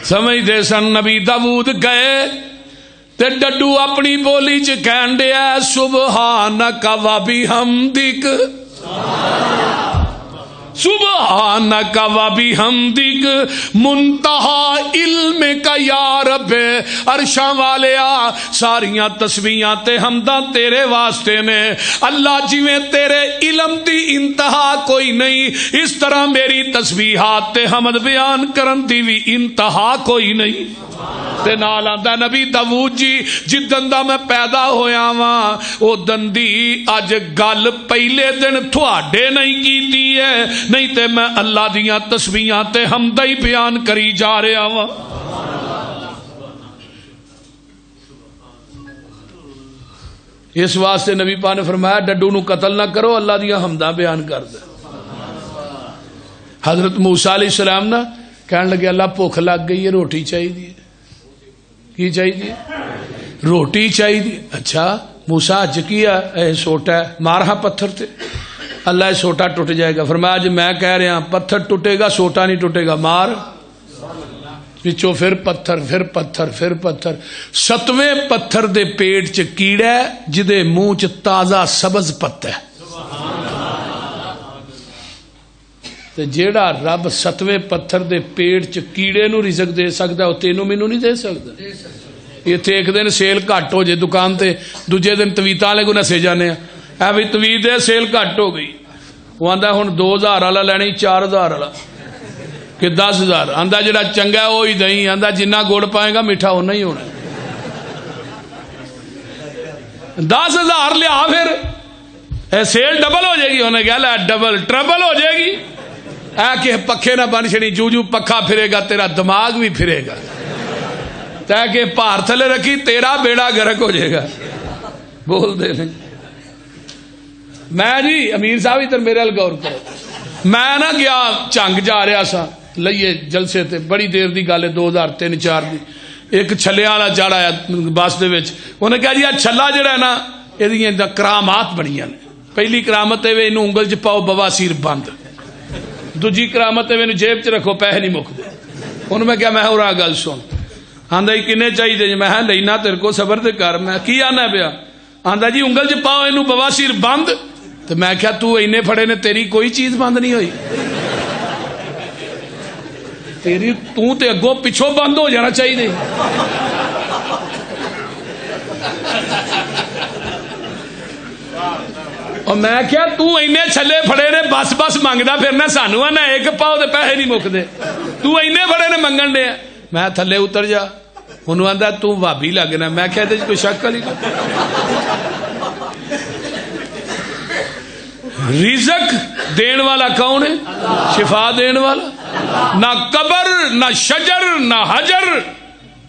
سمجھدے سن. نبی داؤد گئے تے ڈڈو اپنی بولی چ کہن ڈیا سبحانک و بحمدک سبحانک و بحمدک منتہا علمک یا رب. عرشاں والیا ساریاں تسبیحاں تے حمداں تیرے واسطے نے اللہ. جویں تیرے علم دی انتہا کوئی نہیں اس طرح میری تسبیحات تے حمد بیان کرن دی بھی انتہا کوئی نہیں. تے نال آندا نبی داؤد جی جدن دا میں پیدا ہویا واں او دندی اج گل پہلے دن تھوڑے نہیں کیتی ہے نہیں تے میں اللہ دیاں تسبیحاں تے حمداں ہی بیان کری جا رہا واں. اس واسطے نبی پاک نے فرمایا ڈڈو نو قتل نہ کرو اللہ دیاں حمداں بیان کر دے. حضرت موسیٰ علیہ السلام نا کہنے لگے اللہ بھوک لگ گئی ہے روٹی چاہیے. کی چاہیے؟ روٹی چاہیے. اچھا موسیٰ اج کیا اے سوٹا ہے مار ہاں پتھر تے. اللہ سوٹا ٹوٹ جائے گا. فرمایا اج میں کہہ رہا پتھر ٹوٹے گا سوٹا نہیں ٹوٹے گا. مار پچھو پھر پتھر پھر پتھر پھر پتھر. 7ویں پتھر دے پیٹ چ کیڑا ہے جدے منہ چ تازہ سبز پتا ہے. تے جیڑا رب 7ویں پتھر دے پیٹ چ کیڑے نو رزق دے سکدا او تینوں مینوں نہیں دے سکدا. ایتھے ایک دن سیل گھٹ ہو جے دکان تے دوجے دن تویتاں والے کو نسے جانے اے بھی تویت دے سیل گھٹ ہو گئی. وہ آندا ہن 2000 والا لینی 4000 والا کہ 10,000. آندا جڑا چنگا ہے وہی دਹੀਂ. آندا جنہ گڑ پائے گا میٹھا ہونا ہی ہونا. 10,000 لیا پھر سیل ڈبل ہو جائے گی. انہیں کہا لے ڈبل ٹربل ہو جائے گی. اے کہ پکھے نہ بن چھڑی جو جو پکھا پھرے گا تیرا دماغ بھی پھرے گا. تے کہ پار تھلے رکھی تیرا بیڑا گرک ہو جائے گا. بول دے نہیں. میں جی امیر صاحب ادھر میرے ال غور کرو. میں نہ گیا چنگ جا رہا سا لئیے جلسے تے بڑی دیر دی گل ہے 2003-4 دی. ایک چھلے والا چڑھ آیا بس دے وچ. انہیں کہا جی آ چھلا جڑا ہے نا یہ کرامات بنیاں نے. پہلی کرامت ہے انہوں انگل چ پاؤ بواسیر بند. دوجی کرامت ہے جیب چ رکھو پیسے نہیں مکتے. انہوں میں کیا میں ہو رہا گل سن. آندا جی کنے چاہیے. میں لینا تیرے کو صبر تے کر. میں کی آنا پیا. آندا جی انگل چ پاؤ اینو بواسیر بند. تو میں کیا تو اینے پھڑے نے تیری کوئی چیز بند نہیں ہوئی. تیری تو تے اگوں پچھوں بند ہو جانا چاہیے. اور میں کیا تو اینے چھلے پھڑے نے بس بس منگدا پھرنا سانو نہ ایک پاؤ دے پیسے نہیں مکدے. تو اینے پھڑے نے منگن دے. میں تھلے اتر جا. انہوں آندا تو بھابی لگنا. میں کہتے کوئی شک والی رزق دین والا کون ہے؟ شفا دین والا. نہ قبر نہ شجر نہ حجر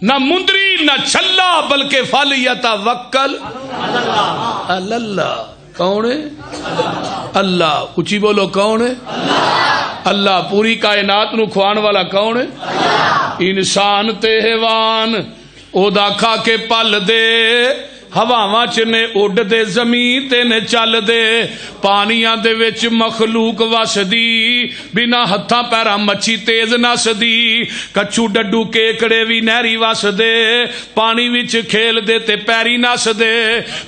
نہ مندری نہ چھلا بلکہ فل یتوکل اللہ. کون ہے؟ اللہ. اچھی بولو کون ہے؟ اللہ. پوری کائنات نو کھوان والا کون ہے؟ انسان تے حیوان او دا کھا کے پل دے. ہواواں چ نے اڈ دے زمین تے نے چل دے. پانیاں دے وچ مخلوق وسدی بنا ہتھاں پیراں مچھی تیز نسدی. کچھو ڈڈو کیکڑے بھی نہری وسدے. پانی وچ کھیل دے تے پیری نس دے.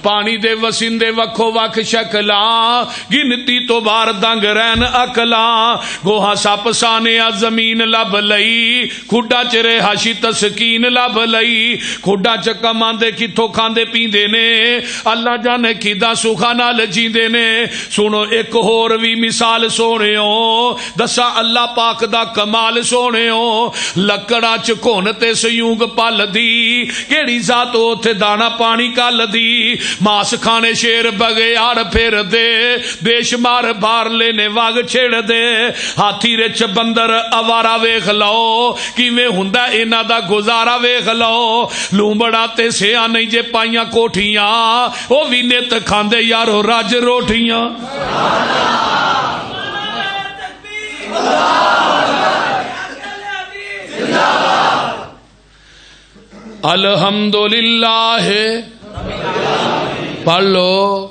پانی دے وسندے وکھو وکھ شکلاں گنتی تو بار دنگ رہن اکلاں. گوہا سپ سانیا زمین لب لئی کھڈا چ رہائشی تسکین لب لئی. کھڈا چ کماندے کتھوں کھاندے پیندے نے. اللہ جانے کیدا سکھا نال جیندے نے. سنو ایک ہور بھی مثال سونےو دسا اللہ پاک دا کمال سونےو. لکڑا چ کھون تے سیونگ پل دی کیڑی ذات اوتھے دانا پانی کل دی. ماس کھانے شیر بغیار پھر دے بے شمار بار لینے واگ چھڑ دے. ہاتھی رچ بندر اوارا ویکھ لو کیویں ہوندا انہاں دا گزارا ویکھ لو. لومبڑا تے سیا نہیں جے پائیاں کوٹھیاں او وی نت کھاندے یارو رج روٹیاں. الحمدللہ پڑھ لو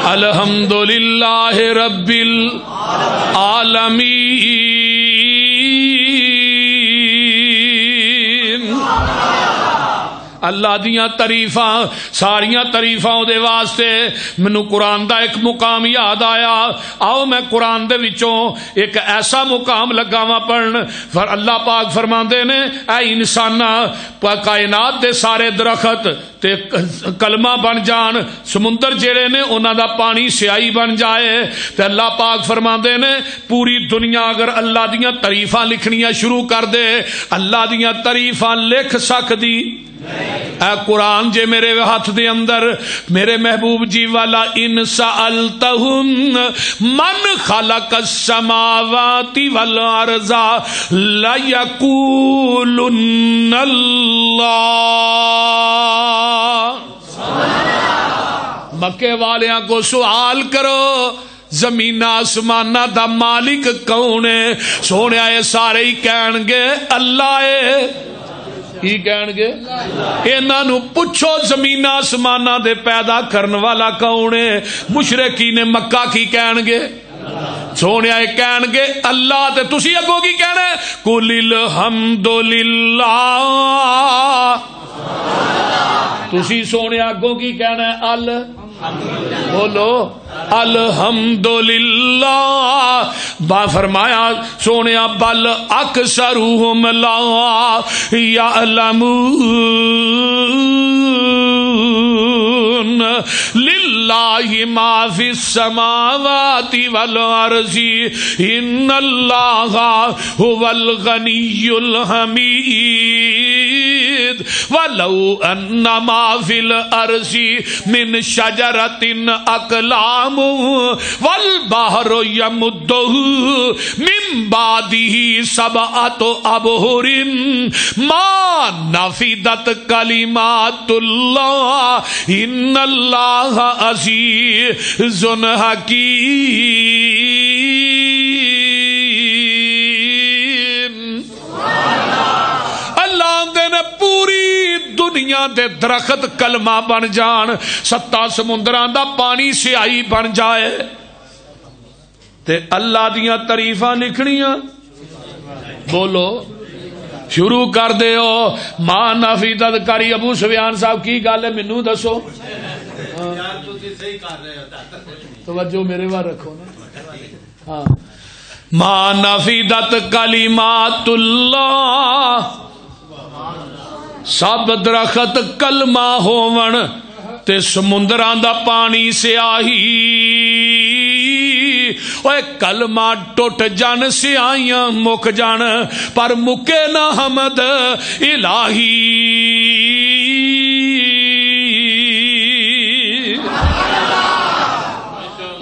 الحمدللہ رب العالمین۔ اللہ دیاں تعریفاں ساریاں تعریفاں دے واسطے مینوں قرآن دا ایک مقام یاد آیا۔ آؤ میں قرآن دے وچوں ایک ایسا مقام لگاواں پڑھن، اللہ پاک فرماندے نے اے انسانا کائنات دے سارے درخت تے کلمہ بن جان، سمندر جڑے نے انہاں دا پانی سیاہی بن جائے، تے اللہ پاک فرماندے نے پوری دنیا اگر اللہ دیاں تعریفاں لکھنیاں شروع کر دے، اللہ دیاں تعریفاں لکھ سکدی؟ اے قرآن جے میرے ہاتھ دے اندر میرے محبوب جی والا ان سألتہم من خلق السماوات والارض لیقولن اللہ۔ مکے والیاں کو سوال کرو زمین آسمان دا مالک کون ہے؟ سونے آئے سارے ہی کہن گے اللہ ہے۔ کی کہن گے؟ انہاں نو پوچھو زمین آسمان دے پیدا کرن والا کون ہے؟ مشرکین مکہ کی کہن گے؟ سونے آئے کہن گے اللہ، تے تسی اگوں کی کہنا ہے؟ قل الحمدللہ۔ تسی سونے اگوں کی کہنا ہے؟ بولو الحمدللہ۔ با فرمایا سونے بل اکثرہم لا یعلمون للہ ما فی السماوات والارض ان اللہ هو الغنی الحمید ولو ان ما فی الارض من شجرۃ اقلام والبحر یمدہ من بعدہ سبعۃ ابحر ما نفدت کلمات اللہ ان اللہ عزیز حکیم۔ اللہ نے پوری دنیا دے درخت کلمہ بن جان، 7 سمندراں دا پانی سیاہی بن جائے، تے اللہ دیاں تعریفاں لکھنیاں۔ بولو شروع کر دے ہو ماں نفیدت کری۔ ابو سفیان صاحب کی گل ہے مینوں دسو؟ توجہ میرے بار رکھو نا۔ ہاں ماں نفیدت کلمات اللہ، سب درخت کلمہ ہون تے سمندراں دا پانی سیاہی، اوے کلمہ ٹوٹ جان سیاہیاں مک جان پر مکے نہ حمد الہی۔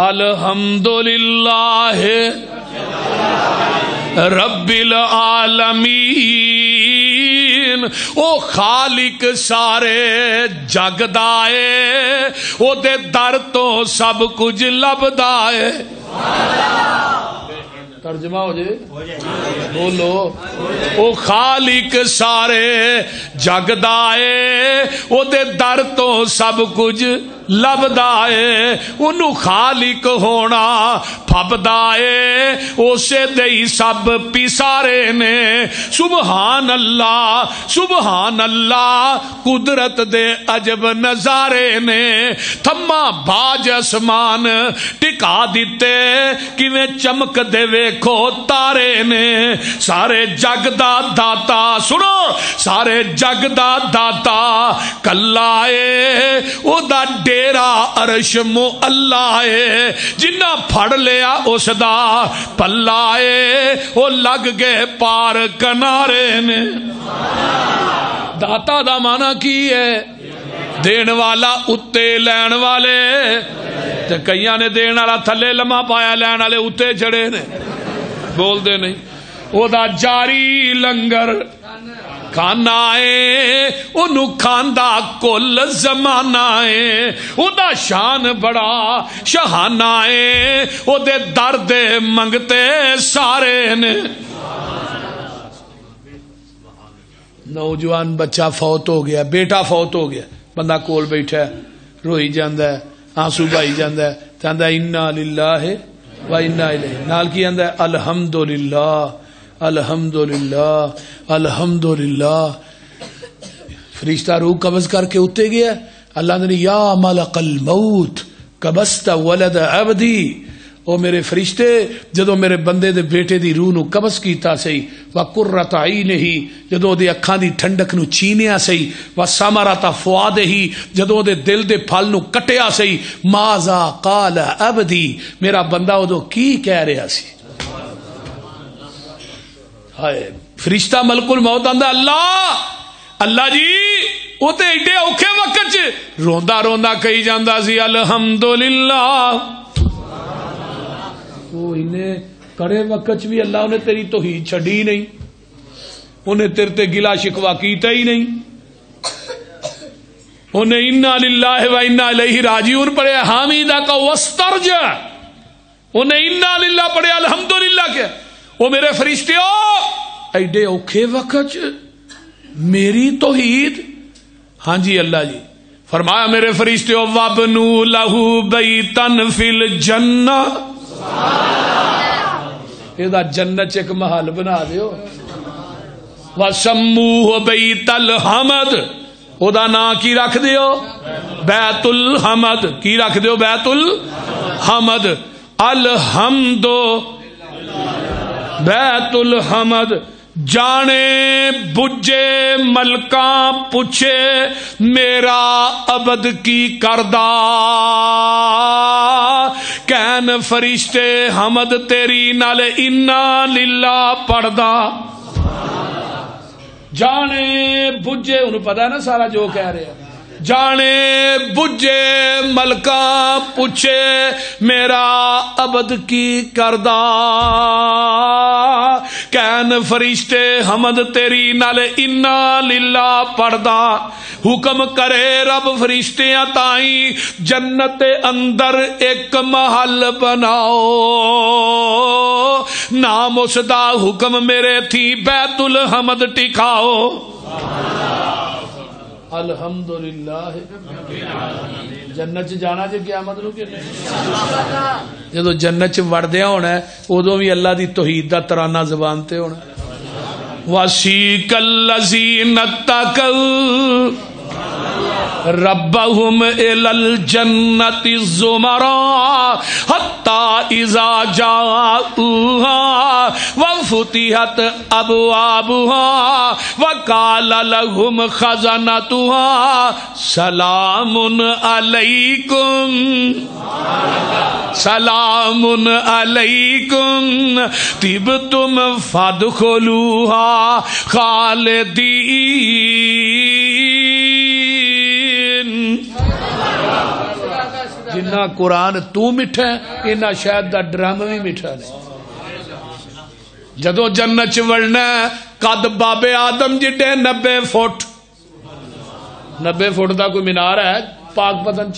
الحمدللہ رب العالمین۔ او خالق سارے جگ دا اے، او دے در تو سب کچھ لبدا اے۔ ترجمہ ہو جائے بولو او خالق سارے جگ دا اے، او دے در تو سب کچھ لبدا اے، انہوں خالق ہونا پھبدا اے، اسے دئی سب پیسارے نے۔ سبحان اللہ سبحان اللہ، قدرت دے عجب نظارے نے۔ تھما باج اسمان ٹکا دیتے، کیویں چمک دے ویکھو تارے نے۔ سارے جگ دا داتا، سنو سارے جگ دا داتا کلا اے، او دا ڈیرا عرش مو اللہ اے، جنہ پھڑ لیا اس دا پلا اے، او لگ گئے پار کنارے نے۔ داتا دا مانا کی ہے؟ دین والا اتے لین والے، تے کئیاں نے دین والا تھلے لمحہ پایا، لین والے اتے چڑھے نے۔ بول دے نہیں۔ او دا جاری لنگر کھانا ہے، انہوں کھاندا کل زمانہ ہے، او دا شان بڑا شہانہ ہے، او دے درد منگتے سارے نے۔ نوجوان بچہ فوت ہو گیا، بیٹا فوت ہو گیا، بندہ کول بیٹھا ہے، روئی جاندہ ہے، آنسو بھائی جاندہ ہے، کہندا انا للہ و انا الیہ، نال کی آندا ہے الحمدللہ الحمدللہ الحمدللہ۔ فرشتہ روح قبض کر کے اتنے گیا، اللہ نے یا ملک الموت قبضت ولد عبدی، او میرے فرشتے جدو میرے بندے دے بیٹے دی روح نو قبض کیتا سی، وقرۃ عینہ جدو دے اکھاں دی ٹھنڈک نو چینیا سی، وثمرۃ فؤادہ جدو دے دل دے پھل نو کٹیا سی، ماذا قال عبدی، میرا بندہ ادو کی کہہ رہا سی؟ ہائے فرشتہ ملک الموت آندا اللہ جی وہ تے ایڈے اوکھے وقت چ روندا روندا کہی جاندا سی الحمدللہ۔ وہ انہیں کڑے وقت چ بھی اللہ نے تیری توحید چھڈی نہیں، انہیں تیرے تے گلا شکوا کیتا ہی نہیں، انہیں انا للہ و انا الیہ راجعون پڑھیا، حمیدک واسترجع، انہیں انا للہ پڑھیا، الحمدللہ کیا۔ وہ میرے فرشتیو ایڈے اوکھے وقت چ میری توحید، ہاں جی اللہ جی فرمایا میرے فرشتیو وابنو لہو بیتن فی الجنہ، یہ جنت ایک محل بنا دیو، وسموہ بیت الحمد، او دا نام کی رکھ دیو بیت الحمد، کی رکھ دیو بیت الحمد، الحمد بیت الحمد۔ جانے بجے ملکاں پوچھے میرا عبد کی کردہ، کہن فرشتے حمد تیری نال انا للہ پڑھدا، جانے بجے انہوں پتا ہے نا سارا جو کہہ رہے ہیں، جانے بجے ملکاں پوچھے میرا عبد کی کردہ، کہن فرشتے حمد تیری نال انا للہ پڑھدا، حکم کرے رب فرشتیاں تائیں جنت اندر ایک محل بناؤ، نام اس دا حکم میرے تھی بیت الحمد ٹکاؤ۔ الحمدللہ جنت چ جانا جی قیامت نو، جدو جنت چ وڑدیا ہونا ہے ادو بھی اللہ دی توحید دا ترانہ زبان تے ہونا۔ وسیق الذین اتقوا ربهم الى الجنة زمرا حتى اذا جاءوها وفتحت ابوابها وقال لهم خزنتها سلام علیکم سلام علیکم طبتم فادخلوها خالدین۔ جنہ قرآن تو میٹھا ہے انہا شاید دا ڈرام بھی میٹھا نہیں۔ جدو جنت چ وڑنا قد بابے آدم جڈے 90 فٹ 90 فٹ دا کوئی مینار ہے پاک پتن چ،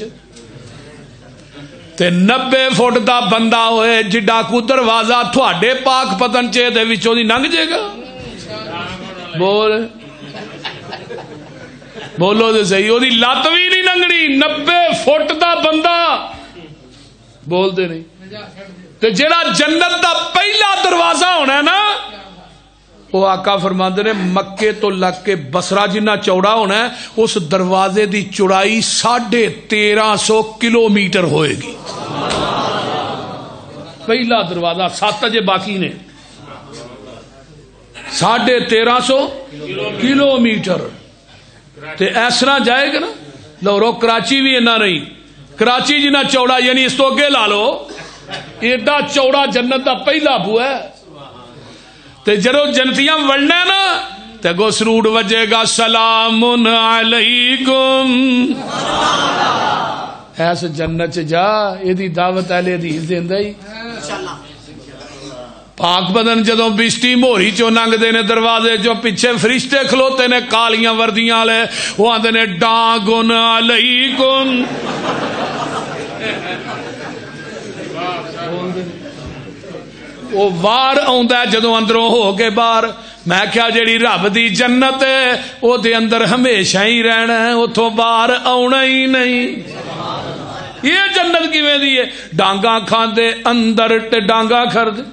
تے 90 فٹ دا بندہ ہوئے جڈا کو دروازہ تھوڑے پاک پتن چ دے وچوں دی لنگ جائے گا؟ بولو دے صحیح، وہ لت بھی نہیں لنگنی، 90 فٹ دا بندہ بول دے نہیں۔ تے جڑا جنت دا پہلا دروازہ ہونا ہے نا، وہ آقا فرماندے نے مکے تو لگ کے بصرہ جنہ چوڑا ہونا ہے، اس دروازے دی چوڑائی 1350 کلومیٹر ہوئے گی۔ پہلا دروازہ 7 اجے باقی نے 1350 کلومیٹر، تے ایسنا جائے گا نا لاہوروں کراچی بھی اینا نہیں، کراچی جنہ چوڑا یعنی اس تو اگے لا لو، ایڈا چوڑا جنت دا پہلا بو ہے۔ تے جدو جنتیاں وڑنا نا تے گو سرود وجے گا سلام علیکم، ایس جنت جا یہ دعوت اہل حدیث دیندا ہی۔ پاک بدن جدو بشتی موری چو ننگ دے نے دروازے جو پیچھے فرشتے کھلوتے نے کالیاں وردیاں لے، وہ آندے نے ڈانگن علیکم، وہ وار آندا ہے جدو اندروں ہو کے باہر۔ میں کیا جیڑی رب دی جنت ہے وہ دے اندر ہمیشہ ہی رہنا ہے، اتھوں باہر آنا ہی نہیں۔ یہ جنت کیویں دی ہے؟ ڈانگا کھاندے اندر تے ڈانگا کھردے.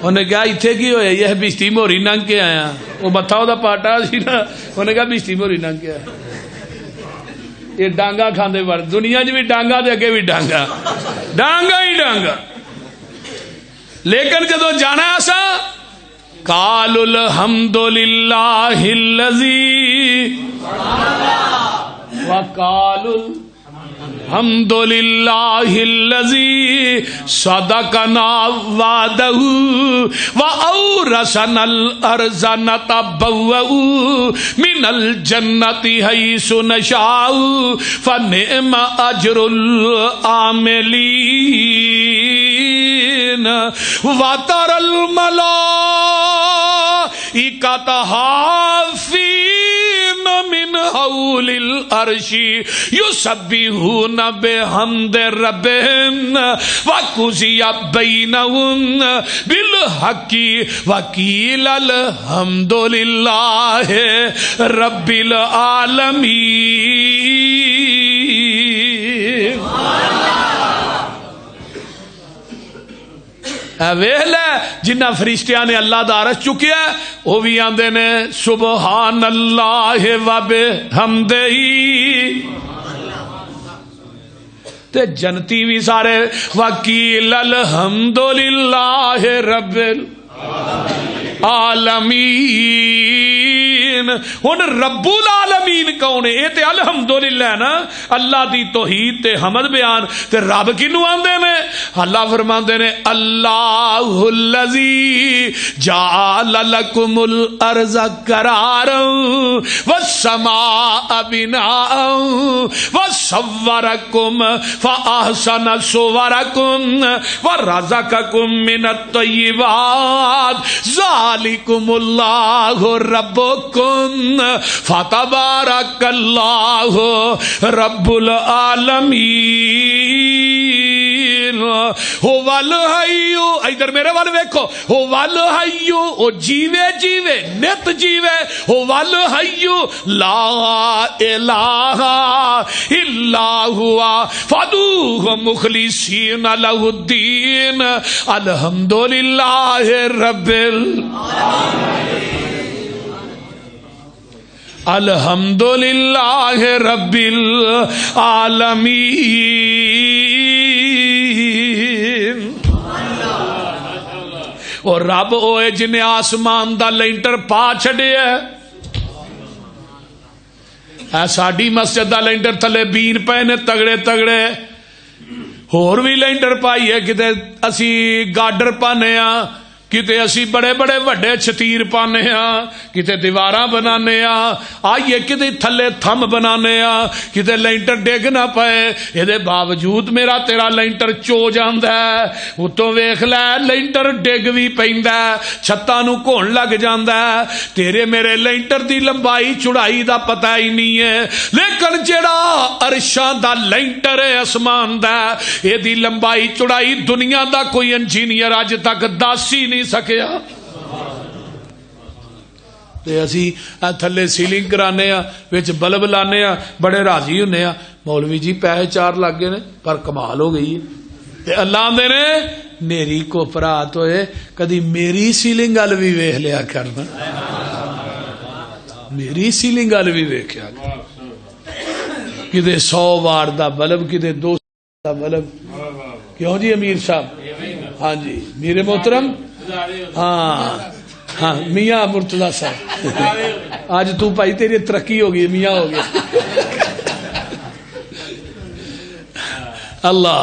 انہیں کہا اتنے کی ہویا؟ یہ بشتی موری ننگ کے آیا. وہ متھا وہ پاٹا سی نا. انہیں کہا بشتی موری ننگ کے آیا. یہ ڈانگا کھاندے بڑھ. دنیا چ بھی ڈانگا دے اگے بھی ڈانگا، ڈانگا ہی ڈانگا. لیکن جدو جانا ایسا قالوا الحمد للہ الذی وقالوا الحمد للہ الذی صدقنا وعدہ وأورثنا الأرض نتبوأ من الجنة حيث نشاء فنعم أجر العاملين وترى الملائكة حافين من حول العرش يسبحون بحمد ربهم وقضي بينهم بالحق وقيل الحمد لله رب العالمين. ویخ لے جنہ فرشتیاں نے اللہ دا عرش چکیا وہ بھی آندے نے سبحان اللہ و بحمدہ. تے جنتی بھی سارے وکیل الحمد للہ رب العالمین. ہن رب العالمین کون ہے؟ یہ تے الحمدللہ نا. اللہ دی توحید تے حمد بیان تے رب کینو آندے نے؟ اللہ فرماندے نے اللہ الذی جعل لکم الارض قرارا والسماء بناء وصورکم فاحسن صورکم ورزقکم من الطیبات ذالکم اللہ ربکم فتبارک اللہ رب العالمین. هو الحی، ادھر میرے وال ویکھو، هو الحی، او جیوے جیوے نت جیوے. هو الحی لا الہ الا هو فادعوہ مخلصین لہ الدین الحمدللہ رب الحمدللہ رب العالمین. اور رب ہوئے جنہیں آسمان دا لینٹر پا چھڑے ہے. ساڈی مسجد دا لینٹر تھلے بین پے نے تگڑے تگڑے. ہور بھی لینٹر پائی ہے، کتے اسی گاڈر پانے ہاں، کتے اسی بڑے بڑے وڈے چھتیر پانے ہاں، کتے دیواراں بنانے ہاں، آئیے کتے تھلے تھم بنانے ہاں، کتے لینٹر ڈگ نہ پائے. یہ باوجود میرا تیرا لینٹر چو جاندا ہے. اتوں ویکھ لے لینٹر ڈگ بھی پیندا ہے، چھتاں نوں گھون لگ جاندا ہے. تیرے میرے لینٹر دی لمبائی چوڑائی دا پتہ ہی نہیں ہے. لیکن جڑا عرشاں دا لینٹر ہے آسمان دا، یہ دی لمبائی چوڑائی دنیا دا کوئی انجینئر اج تک دس ہی نہیں سکیا. تے اسی تھلے سیلنگ کرانے ہاں، وچ بلب لانے ہاں، بڑے راضی ہونے ہاں. مولوی جی پیسے 4 لگ گئے نے، پر کمال ہو گئی ہے. تے اللہ آندے نے میری کو پرات ہوئے کدی میری سیلنگ ال بھی ویکھ لیا کرنا، میری سیلنگ ال بھی ویکھیا کر. کدے 100 وار دا بلب، کدے 200 دا بلب. کیوں جی امیر صاحب؟ ہاں جی میرے محترم، ہاں ہاں میاں مرتضی صاحب، آج تو بھائی تیری ترقی ہوگی، میاں ہو گیا. اللہ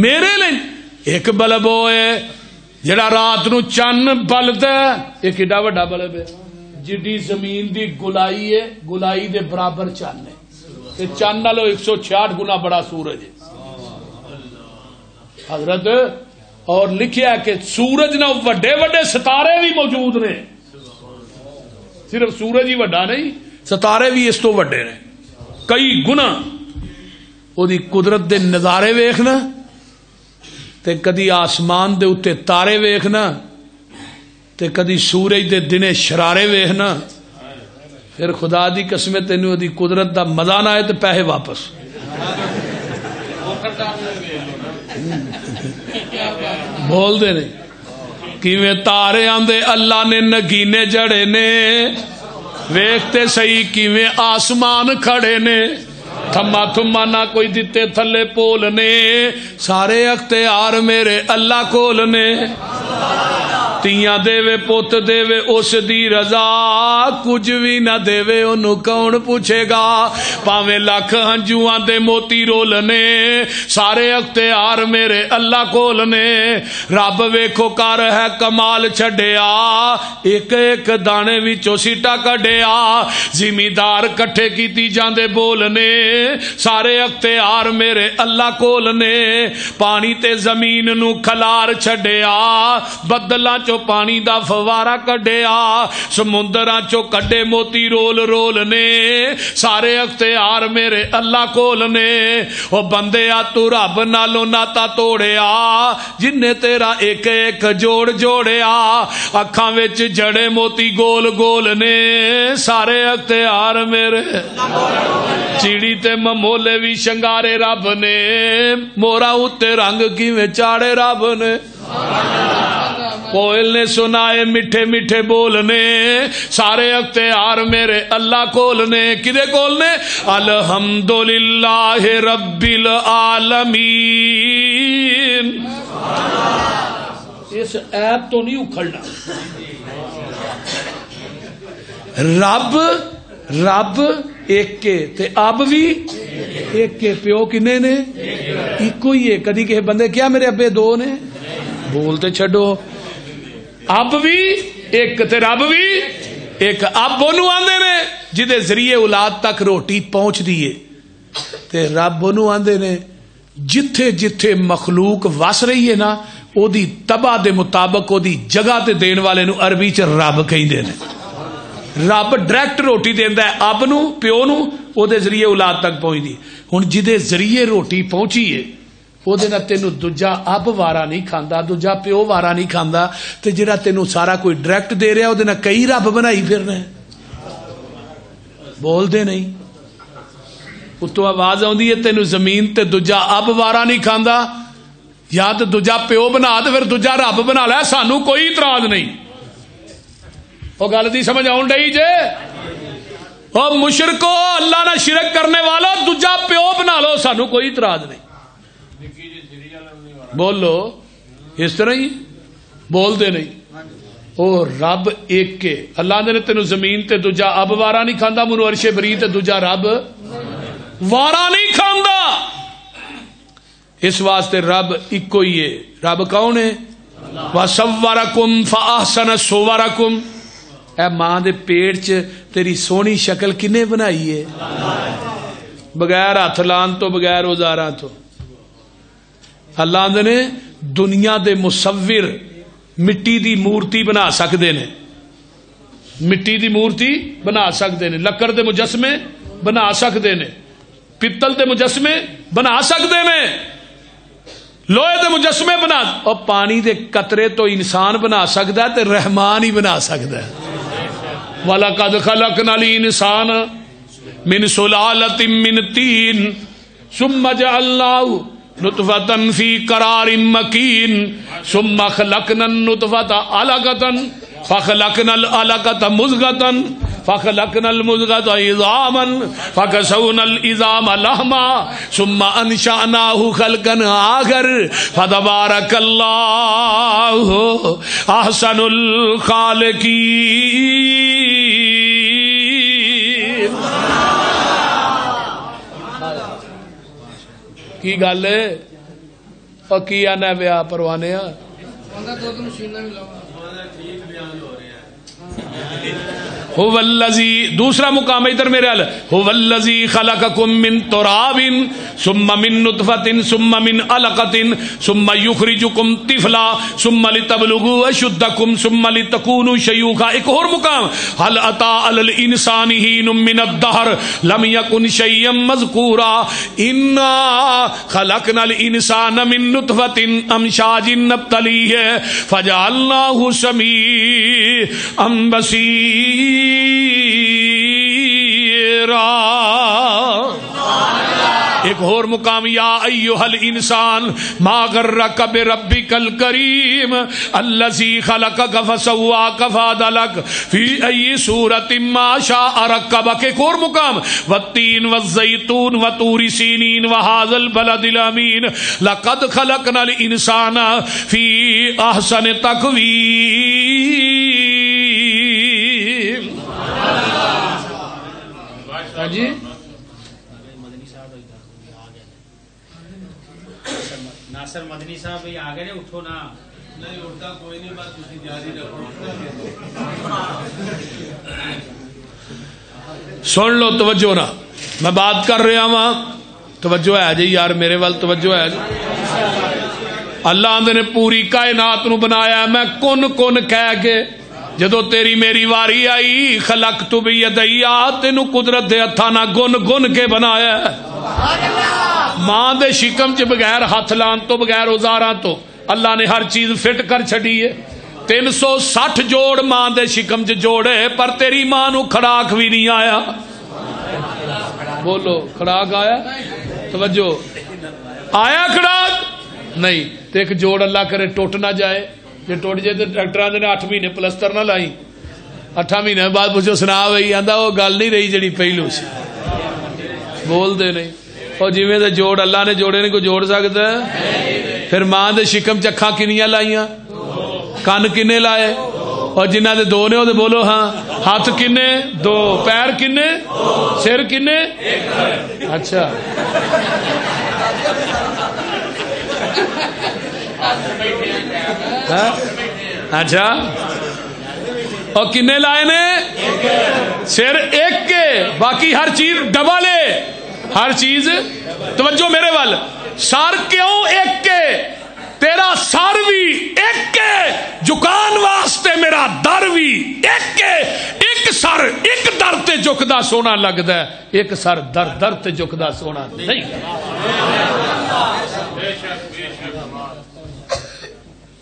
میرے لیے ایک بلب ہوئے جڑا رات نو چن بلدا ہے. ایک ایڈا وڈا بلب ہے جڈی زمین دی گلائی ہے، گلائی دے برابر چن ہے. چن نالوں 166 گنا بڑا سورج ہے حضرت. اور لکھیا کہ سورج نہ وڈے وڈے ستارے بھی موجود نے. صرف سورج ہی وڈا نہیں، ستارے بھی اس تو وڈے نے کئی گنا. وہ دی قدرت دے نظارے ویکھنا تے کدی آسمان دے اتے تارے ویکھنا تے کدی سورج دے دنے شرارے ویکھنا. پھر خدا دی قسم تینوں دی قدرت دا مزہ نہ آئے تو پیسے واپس. بول دے نہیں کیویں تارے آندے اللہ نے نگینے جڑے نے ویکھتے صحیح کیویں آسمان کھڑے نے تھما تھما نہ کوئی دتے تھلے پول نے سارے اختیار میرے اللہ کول نے تیاں دے پوت دے اس دی رضا کچھ بھی نہ دے انہوں کون پوچھے گا پاویں لکھ ہنجواں دے موتی رول نے سارے اختیار میرے اللہ کول نے رب ویکھو کر ہے کمال چھڈیا ایک ایک دانے وچوں سیٹا کڈیا زمیندار کٹھے کیتی جاندے بول نے سارے اختیار میرے اللہ کول نے پانی تے زمین نو کھلار چھڈیا بدلاں چو پانی دا فوارا کڈیا سمندراں چو کڈے موتی رول رول نے سارے اختیار میرے اللہ کول نے او بندیا تو رب نالوں ناتا توڑیا جن نے تیرا ایک ایک جوڑ جوڑیا اکھاں وچ جڑے موتی گول گول نے سارے اختیار میرے چیڑی تے ممولے بھی شنگارے رب نے مورا اتے رنگ کیویں چاڑے رب نے کوئل نے سنائے میٹھے میٹھے بولنے سارے اختیار میرے اللہ کول نے کدے کول نے الحمدللہ رب العالمین اس ایپ تو نہیں اکھڑنا رب رب ایک کے تے اب بھی ایک کے پیو کنے نے ایک ہی ہے کدی کہ بندے کیا میرے ابے دو نے بولتے چھڈو اب بھی ایک تے رب بھی ایک اب انہوں آندے نے جدے ذریعے اولاد تک روٹی پہنچ دیئے تے رب انہوں آندے نے جتھے جتھے مخلوق وس رہی ہے نا او دی تباہ دے مطابق او دی جگہ تے دین والے نو عربی چ رب کہیں دے نے رب ڈائریکٹ روٹی دیندا ہے اب نو پیو نو او دے ذریعے اولاد تک پہنچ دی ہن جدے ذریعے روٹی پہنچی ہے او دے نال تینوں دوجا اب وارا نہیں کھاندا دوجا پیو وارا نہیں کھاندا تے جڑا تینوں سارا کوئی ڈائریکٹ دے رہا او دے نال کئی رب بنائی پھرنا ہے بول دے نہیں اتو آواز آندی ہے تینوں زمین تے دوجا اب وارا نہیں کھاندا یا تے دوجا پیو بنا تے پھر دوجا رب بنا لے سانو کوئی اعتراض نہیں وہ گل دی سمجھ آن ڈئی جے او مشرکو اللہ نہ شرک کرنے والا دوجا پیو بنا لو سانو کوئی اعتراض نہیں بول لو اس طرح ہی بول دے نہیں او رب ایک کے اللہ نے تینوں زمین تے دوجا اب وارا نہیں کھاندا منو عرش بری تے دوجا رب وارا نہیں کھاندا اس واسطے رب ایکو ہی ہے رب کون ہے وَصَوَّرَكُمْ فَأَحْسَنَ صُوَرَكُمْ اے ماں دے پیٹ چ تیری سونی شکل کنے بنائی ہے بغیر ہاتھ لان تو بغیر اوزاراں تو اللہ نے دنیا دے مصور مٹی دی مورتی بنا سکتے نے مٹی دی مورتی بنا سکتے نے لکڑ دے مجسمے بنا سکتے نے پتل دے مجسمے بنا سکتے نے لوہے دے مجسمے بنا اور پانی دے قطرے تو انسان بنا سکتا ہے تے رحمان ہی بنا سکتا ہے وَلَقَدْ خَلَقْنَا الْإِنسَانَ مِنْ سُلَالَةٍ مِّنْ طِينٍ ثُمَّ جَعَلْنَاهُ نُطْفَةً فِي قَرَارٍ مَّكِينٍ ثُمَّ خَلَقْنَا النُّطْفَةَ عَلَقَةً فَخَلَقْنَا الْعَلَقَةَ مُضْغَةً فَخَلَقْنَا الْمُضْغَةَ عِظَامًا فَكَسَوْنَا الْعِظَامَ لَحْمًا ثُمَّ أَنشَأْنَاهُ خَلْقًا آخَرَ فَتَبَارَكَ اللَّهُ أَحْسَنُ الْخَالِقِينَ کی گل ہے اور کی آنا ویا پروانے هو الذی دوسرا مقام ادھر میرے حال هو الذی خلقکم من تراب ثم من نطفة ثم من علقة ثم یخرجکم طفلا ثم لتبلغوا اشدکم ثم لتکونوا شیوخا ایک اور مقام هل اتی علی الانسان حین من الدہر لم یکن شیئا مذکورا انا خلقنا الانسان من نطفة امشاج نبتلیہ فجعلناہ سمیعا بصیرا ایک اور مقام یا ایھا الانسان ما غرک بربک الکریم الذی خلقک فسواک فعدلک فی ای صورت ما شاء رکبک. ایک اور مقام والتین والزیتون وطور سینین وھذا البلد الامین لقد خلقنا الانسان فی احسن تقویم. جی ناصر مدنی صاحب بھی آ گئے، اٹھو نا. نہیں اٹھتا کوئی نہیں، بات تسی جاری رکھو. سن لو توجہ نا، میں بات کر رہا ہاں، توجہ ہے جی یار میرے وال توجہ ہے جی. اللہ نے پوری کائنات نو بنایا. میں کن کہہ کے جدو تیری میری واری آئی خلقت بیدیا، تینو قدرت دے ہتھاں نال گن کے بنایا. ماں دے شکم چ بغیر ہاتھ لان تو بغیر اوزاراں تو اللہ نے ہر چیز فٹ کر چھڈی ہے. 360 جوڑ ماں دے شکم چ جوڑے، پر تیری ماں نو کھڑاک بھی نہیں آیا. بولو کھڑاک آیا؟ توجہ، آیا کھڑاک؟ نہیں. تو ایک جوڑ اللہ کرے ٹوٹ نہ جائے، جی ٹوٹ جائے تو ڈاکٹر نے 8 مہینے پلستر نہ لائی. 8 مہینے بعد پوچھو سنا بھائی، آندا وہ گل نہیں رہی جڑی پہلو سی. بول دے نہیں. اور جویں دے جوڑ اللہ نے جوڑے نے کوئی جوڑ سکتا ہے؟ پھر ماں دے شکم چکھاں کنیاں لائیاں، کان کنے لائے، اور جنہ دے 2 نے وہ بولو ہاں. ہاتھ کنے؟ 2. پیر کنے؟ سر کنے؟ اچھا اچھا. اور کنے لائے نے؟ سر ایک کے، باقی ہر چیز ڈبل ہے. ہر چیز توجہ میرے وال. سر کیوں ایک کے؟ تیرا سر بھی ایک کے، جھکان واسطے میرا در بھی ایک کے. ایک سر ایک در تے جھکدا سونا لگدا ہے، ایک سر در تے جھکدا سونا نہیں.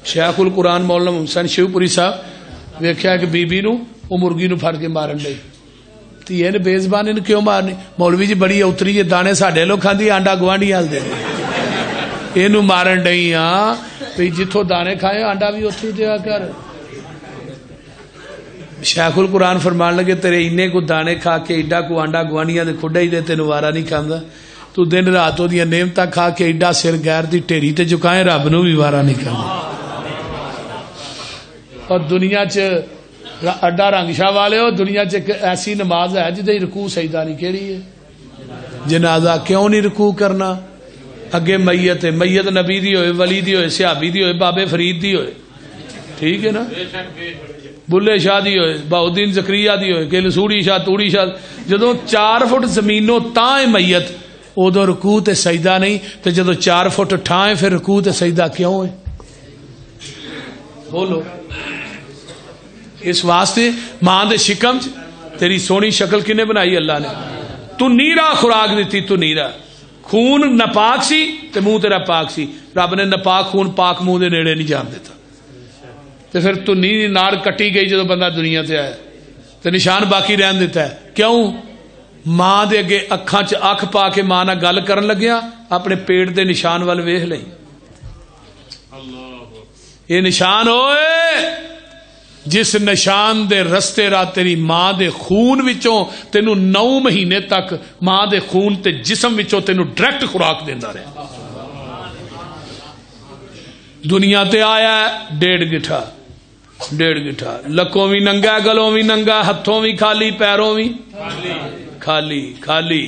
شیخ القرآن مولانا حسین شیو پوری صاحب ویکھیا کہ بی بی نو وہ مرغی نو پھڑ کے مارن لئی. تیے نے بے زبانی نے کیوں مارنی؟ مولوی جی بڑی اتری ہے، دانے ساڈے لوگ کھاندی، آنڈا گوانڈی ہل دے. اینو مارن ڈئی ہاں بھی جتھوں دانے کھائے آنڈا بھی اتھے دیا کر. شیخ القرآن فرمان لگے تیرے انے کو دانے کھا کے ایڈا کو آنڈا گوانڈیاں دے کھڈا ہی دے تینوں وارا نہیں کھاندا. تو دن رات وہ دیاں نعمتاں کھا کے ایڈا سر غیر دی ٹھیری تے جھکائے، رب نو بھی وارا نہیں کھاندا. اور دنیا چ اڈا رنگ شاہ والے ہو، دنیا چ ایسی نماز ہے جدی رکوع سجدہ نہیں. کیڑی ہے؟ جنازہ کیوں نہیں رکوع کرنا؟ اگے میت ہے، میت نبی دی ہوئے، ولی دی ہوئے، صحابی دی ہوئے، بابے فرید دی ہوئے، ٹھیک ہے نا، بلے شاہ دی ہوئے، بہاؤدین زکریا دی ہوئے، کہ لسوڑی شاہ توڑی شاہ. جدو 4 فٹ زمینوں تاں ہے میت، ادو رکوع تے سجدہ نہیں. تو جدو 4 فٹ ٹھاں ہے پھر رکوع تے سجدہ کیوں ہے؟ بولو. اس واسطے ماں دے شکم تیری سونی شکل کنے بنائی اللہ نے. تو نیرا خوراک دیتی، تو نیرا خون ناپاک سی تے منہ تیرا پاک سی. رب نے ناپاک خون پاک منہ دے نیڑے نہیں جان دیتا. تے پھر تو نی نار کٹی گئی جدو بندہ دنیا تے آیا تے نشان باقی رہن دیتا ہے. کیوں؟ ماں دے اگے اکھاں چ اکھ پا کے ماں نال گل کرن لگیا اپنے پیٹ دے نشان وال ویکھ لئی. یہ نشان ہوئے جس نشان دے رستے راہ تیری ماں دے خون وچوں تینو 9 مہینے تک ماں دے خون تے جسم وچوں تینو ڈائریکٹ خوراک دیندا رہا. دنیا تے آیا 1.5 گٹھا 1.5 گٹھا، لکوں بھی ننگا، گلوں بھی ننگا، ہتھوں بھی خالی، پیروں بھی خالی خالی.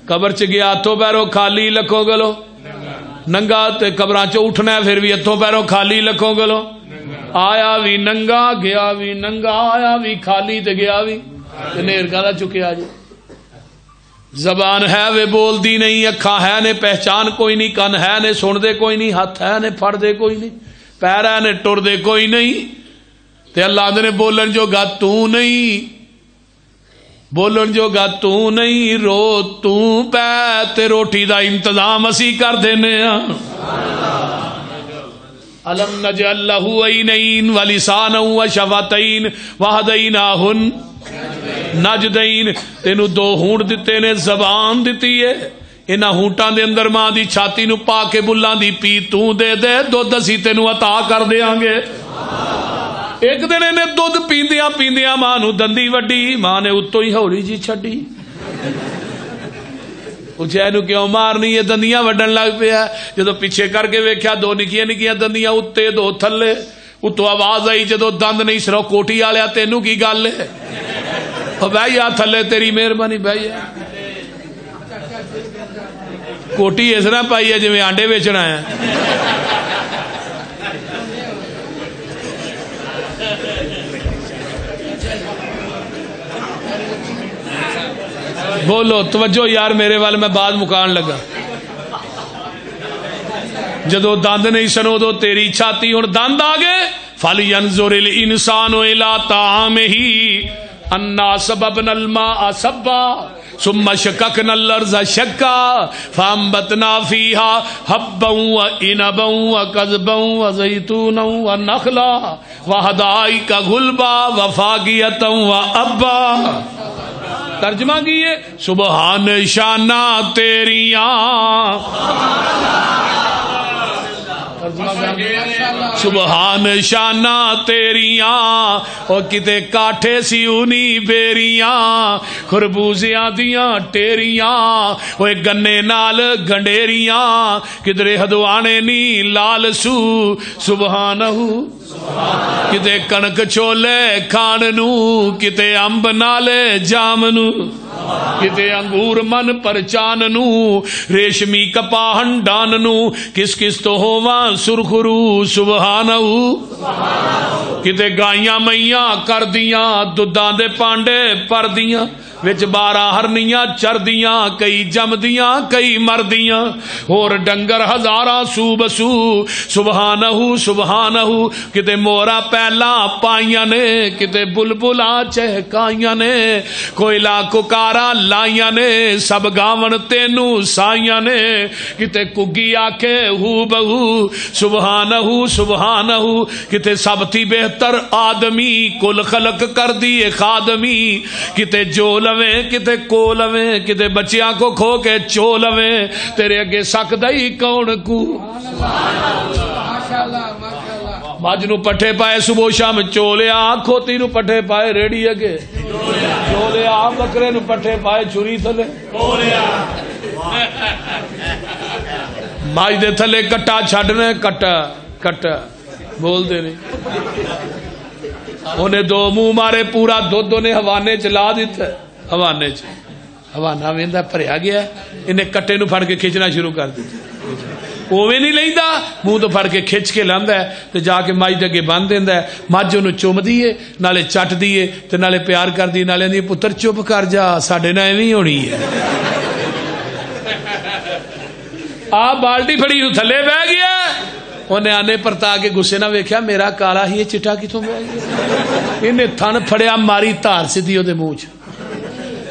قبر چ گیا ہتھوں پیروں خالی، لکوں گلوں ننگا. تے قبراں چ اٹھنا ہے پھر بھی ہتھوں پیروں خالی، لکوں گلوں. آیا بھی ننگا، گیا بھی ننگا، آیا بھی خالی تے گیا بھی نیر کالا چکیا جی. زبان ہے وہ بول دی نہیں، اکھاں ہے نے پہچان کوئی نہیں، کن ہے نے سن دے کوئی نہیں، ہاتھ ہے نے پھڑ دے کوئی نہیں، پیر ہے نے ٹر دے کوئی نہیں. تے اللہ نے بولن جو گا تو نہیں، بولن جو گا تو نہیں، رو تو پہ تے روٹی دا انتظام اسی کر دینے ہاں. الم نجعل لہ عینین ولسانا وشفتین وہدیناہ النجدین. تینوں 2 ہونٹ دیتے نے، زبان دیتی ہے، انہاں ہونٹاں دے اندر ماں دی چھاتی نو پا کے بلاں دی پی تو دے دے دودھ اسی تینوں عطا کر دیاں گے. ایک دن انہیں دودھ پیندیاں پیندیاں ماں نو دندی وڈی, ماں نے اتوں ہی ہولی جی چھڈی. پوچھا اینو کیوں مارنی ہے؟ دندیاں وڈن لگ پیا. جدو پیچھے کر کے ویکھیا دو نکیاں نکیاں دندیاں اتنے دو تھلے. اتو آواز آئی جدو دند نہیں سرو کوٹی والیا تینوں کی گل ہے؟ بھائی آ تھلے تیری مہربانی بھائی. کوٹی اس طرح پائی ہے جی آنڈے ویچنا ہے. بولو توجہ یار میرے وال, میں بعد مکان لگا. جدو دند نہیں سنو دو تیری چھاتی ہوں دند آ گئے. فَلْيَنْظُرِ الْإِنسَانُ إِلَىٰ طَعَامِهِ أَنَّا سَبَبْنَا الْمَاءَ صَبًّا ثُمَّ شَقَقْنَا الْأَرْضَ شَقًّا فَأَنبَتْنَا فِيهَا حَبًّا وَإِنَبًا وَقَضْبًا وَزَيْتُونًا وَنَخْلًا وَحَدَائِقَ غُلْبًا وَفَاكِهَةً وَأَبًّا. ترجمہ کیے سبحان شانہ تیریاں. سبحان شانہ تیریاں اور کتے کاٹھے سی اونی بیریاں خربوزیاں دیاں ٹیریاں وہ گنے نال گنڈیریاں کدرے ہدوانے نی لال سو سبحانہ. کتے کنک چھولے کھان نو کتے امب نالے جام نو کتے انگور من پرچان نو ریشمی کپاہن ڈان نو کس کس تو ہواں سرخرو سبحانہ. کتے گائیاں میاں کر دیاں دوداں دے پانڈے پر دیاں وچ 12 ہرنیاں چر دیاں کئی جم دیاں کئی مر دیاں اور ڈنگر ہزاراں سو بسو سبحانہ سبحانہ. کتے مورا پہلا پائیاں نے کتے بلبلاں چہکائیاں نے کوئلہ ککارا لائیاں نے سب گاون تینوں سائیاں نے کتے کگی آکھے ہو بہو سبحانہ سبحانہ. کتے سب تھی بہتر آدمی کل خلق کر دیے خادمی کتے جو لویں کتے کو لویں کتے بچیاں کو کھو کے چو لویں تیرے اگے سکدا ہی کون کو. مجھ نو پٹھے پائے صبح شام چولیا کھوتی نو پٹھے پائے ریڑی اگے چولیا بکرے نو پٹھے پائے چھری تھلے ماج دے تھلے کٹا چھڈنے کٹا کٹا بول دے نہیں. انہیں دو منہ مارے پورا دودھ انہیں حوانے چ لا دیتا ہے. حوانے چ حوانہ ویندا بھریا گیا انہیں کٹے نو پھڑ کے کھچنا شروع کر دیتا. اوویں نہیں لیندا منہ تو پھڑ کے کھچ کے لاندا ہے تے جا کے ماج دے اگے بن دیندا ہے. مجھ اونوں چوم دیے نالے چٹ دیے تے نالے پیار کر دی نالے دی پتر چپ کر جا ساڈے نال ایویں ہونی ہے. آ بالٹی پھڑی نو تھلے بہ گیا انہیں آنے پرتا کے گسے نہ ویکھیا میرا کالا ہی چٹا کتوں بہ گیا. انہیں تھن پھڑیا ماری دھار سدھی وہ منہ چ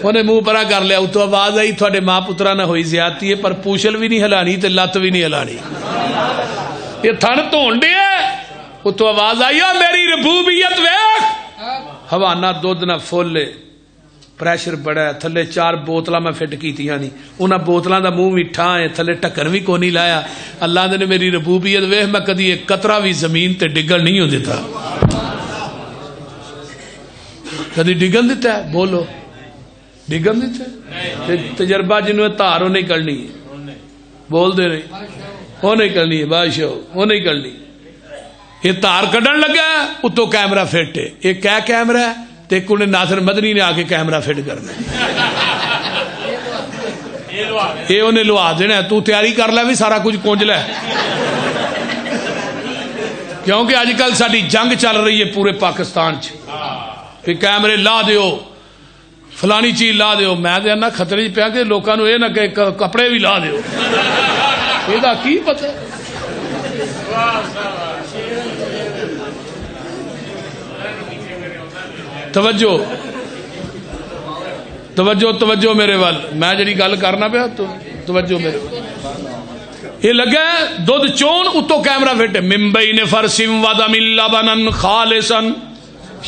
انہیں منہ پرا کر لیا. اتو آواز آئی تھوڑے ماں پترا نہ ہوئی زیادتی ہے پر پوچھل بھی نہیں ہلانی تے لت بھی نہیں ہلانی. یہ تھن دھون ڈے اتو آواز آئی میری ربوبیت ویکھ. حوانہ دودھ نہ فولے پریشر بڑا ہے تھلے 4 بوتلاں میں فٹ کیتیاں نہیں انہاں بوتلاں دا منہ میٹھا ہے تھلے ٹکر بھی کو نہیں لایا. اللہ نے میری ربوبیت ویکھ میں کدی ایک قطرہ بھی زمین تے ڈگن نہیں ہو دیتا. کدی ڈگن دیتا ہے؟ بولو ڈگن دیتا ہے؟ تجربہ جنہوں تار وہ نہیں کرنی ہے. بول دے نہیں وہ نہیں کرنی ہے بادشاہ وہ نہیں کرنی. یہ تار کڈن لگا اتو کیمرہ فٹ ہے. یہ کیا کیمرہ ہے تے انہیں ناصر مدنی نے آ کے کیمرہ فٹ کرنا یہ انہیں لوا دینا تو تیاری کر لے بھی سارا کچھ کونج لے. کیونکہ اج کل ساری جنگ چل رہی ہے پورے پاکستان چ کیمرے لا دیو فلانی چیز لا دیو. میں دینا خطرے پیا کہ لوگوں کو یہ نہ کہ کپڑے بھی لا دیو یہ کی پتہ. توجہ توجہ توجہ میرے وال میں جڑی گل کرنا پیا تو توجہ میرے وال. یہ لگا دودھ چون اتو کیمرہ فٹ من بین فرث ودم لبنا خالصا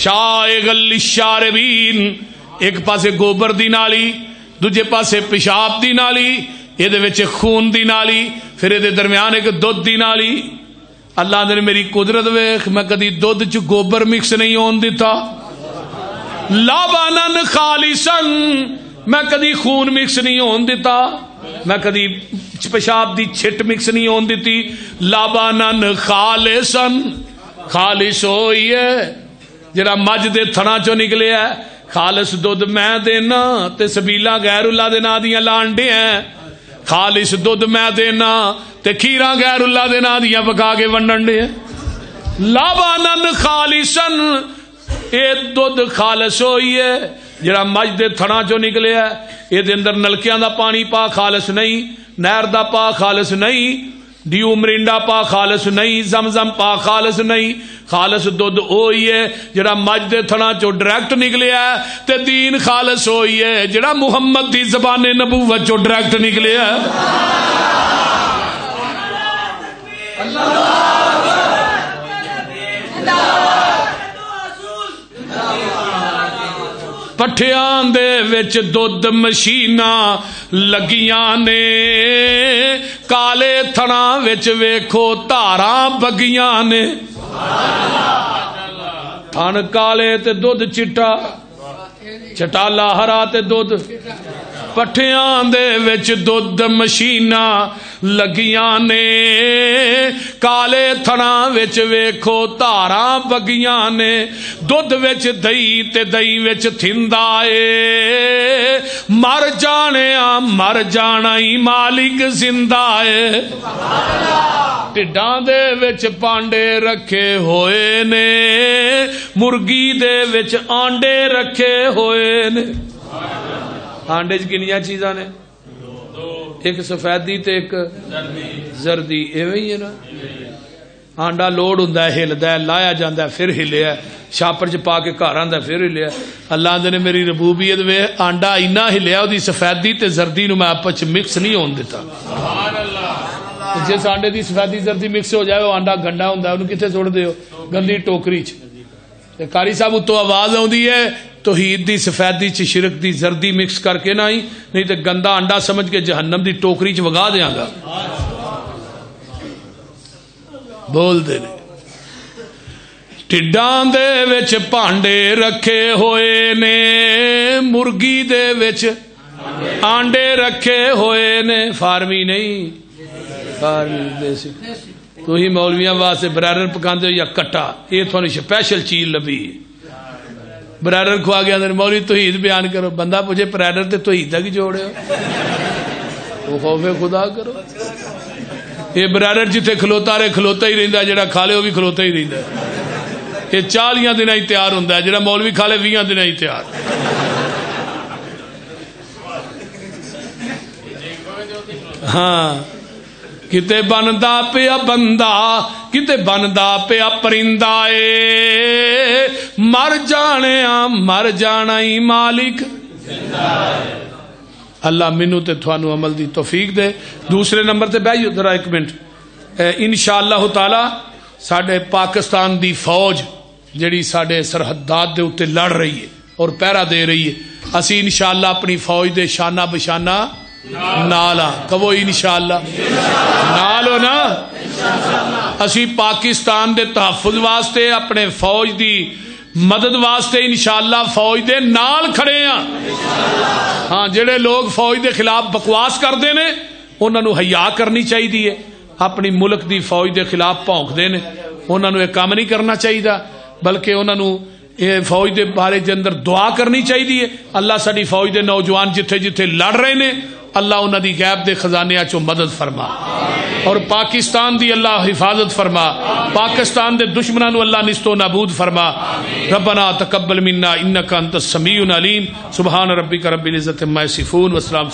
شائغا للشاربین. ایک پاسے گوبر دی نالی دوجے پاسے پیشاب دی نالی یہ خون دی نالی، پھر یہ درمیان ایک دودھ دی نالی. اللہ نے میری قدرت ویخ، میں کدی دودھ چ گوبر مکس نہیں ہون دیتا، لابانن خالصن، میں کدی خون مکس نہیں ہون دیتا، میں کدی پیشاب دی چھٹ مکس نہیں ہون دیتی. لابانن خالصن، خالص ہوئی ہے جڑا مجھ دے تھنا چو نکلے ہے. خالص دودھ میں دینا تے سبیلا غیر اللہ دے نا دیاں لانڈے ہیں. خالص دودھ میں دینا تے کھیرا غیر اللہ دے نا دیاں پکا کے ونڈن دے. لابانن خالصن، اے دودھ خالص ہوئی ہے جڑا مجھ دے تھنا چو نکلے ہے. یہ دے اندر نلکیاں دا پانی پا خالص نہیں، نہر دا پا خالص نہیں، ڈیو مرینڈا پا خالص نہیں، زمزم پا خالص نہیں. خالص دودھ ہوئی ہے جڑا مجھ دے تھنا چو ڈائریکٹ نکلے ہے. تے دین خالص ہوئی ہے جڑا محمد دی زبان نبوت چو ڈائریکٹ نکلے ہے. پٹھیاں دے وچ دودھ مشیناں لگیاں نے، کالے تھنا وچ ویکھو تاراں بگیاں نے. تھن کالے تے دودھ چٹا، چٹالا ہرا تے دودھ. پٹھیاں دے وچ دودھ مشیناں لگیاں نے، کالے تھنا وچ ویکھو تاراں بگیاں نے. دودھ وچ دہی تے دہی وچ تھندا اے، مر جانے مر جانا ہی مالک زندہ اے. ٹڈاں دے وچ پانڈے رکھے ہوئے نے، مرغی دے وچ آنڈے رکھے ہوئے نے. آنڈے چ کنیاں چیزاں نے؟ ایک سفیدی تے ایک زردی. ایویں ہی ہے نا. آنڈا لوڈ ہوندا ہے، ہلدا ہے، لایا جاندا ہے، پھر ہلیا، شاپر چ پا کے گھر آندا پھر ہلیا. اللہ نے میری ربوبیت وے آنڈا اینا ہلیا وہ سفیدی تے زردی نو میں آپس مکس نہیں ہون دیتا. جس آنڈے دی سفیدی زردی مکس ہو جائے وہ آنڈا گنڈا ہوندا ہے، انہوں کتنے سٹ دیو؟ گندی ٹوکری چ. قاری صاحب اتو آواز آندی ہے توحید دی سفیدی چ شرک دی زردی مکس کر کے نہ ہی، نہیں تے گندا انڈا سمجھ کے جہنم دی ٹوکری چ وگا دیاں گا. بول دے نے. ٹڈاں دے وچ پانڈے رکھے ہوئے نے، مرغی دے وچ آنڈے رکھے ہوئے نے. فارمی نہیں، فارمی دیسی. تو ہی مولویاں واسطے برائرر پکاندے ہو یا کٹا، یہ تھوڑی سپیشل چیز لبھی. برائرر کھوا گیا مولوی توحید بیان کرو. بندہ پوچھے برائرر تے توحید تک جوڑے ہو، وہ خوف خدا کرو. یہ برائرر جتھے کھلوتا رہے کھلوتا ہی رہندا، جڑا کھا لے وہ بھی کھلوتا ہی رہندا. یہ 40 دن ہی تیار ہوندا ہے، جڑا مولوی کھا لے 20 دن ہی تیار. ہاں کتے بندا پیا بندہ، کتے بندا پیا پرندہ اے، مر جانا ہی مالک. اللہ مینوں تے تھانوں عمل دی توفیق دے. دوسرے نمبر تے بیٹھو ذرا ایک منٹ. انشاءاللہ تعالی ساڈے پاکستان دی فوج جڑی ساڈے سرحدات دے اوتے لڑ رہی ہے اور پہرا دے رہی ہے، اسی انشاءاللہ اپنی فوج دے شانہ بشانہ نال ہاں. کہو انشاءاللہ نال ہو نا. اسی پاکستان دے تحفظ واسطے اپنے فوج دی مدد واسطے انشاءاللہ فوج دے نال کھڑے ہاں. ہاں جڑے لوگ فوج دے خلاف بکواس کرتے ہیں انہوں نے حیا کرنی چاہیے. اپنی ملک دی فوج دے خلاف بھونکتے ہیں، انہوں نے یہ کام نہیں کرنا چاہیے، بلکہ انہوں نے فوج دے بارے دے اندر دعا کرنی چاہیے. اللہ ساری فوج دے نوجوان جتھے جتھے لڑ رہے ہیں اللہ انہاں دی غیب دے خزانیاں چوں مدد فرما، اور پاکستان دی اللہ حفاظت فرما. پاکستان دے دشمناں نو اللہ نستو نابود فرما. ربنا تقبل منا انک انت السمیع العلیم. سبحان ربک رب العزت عما یصفون وسلام.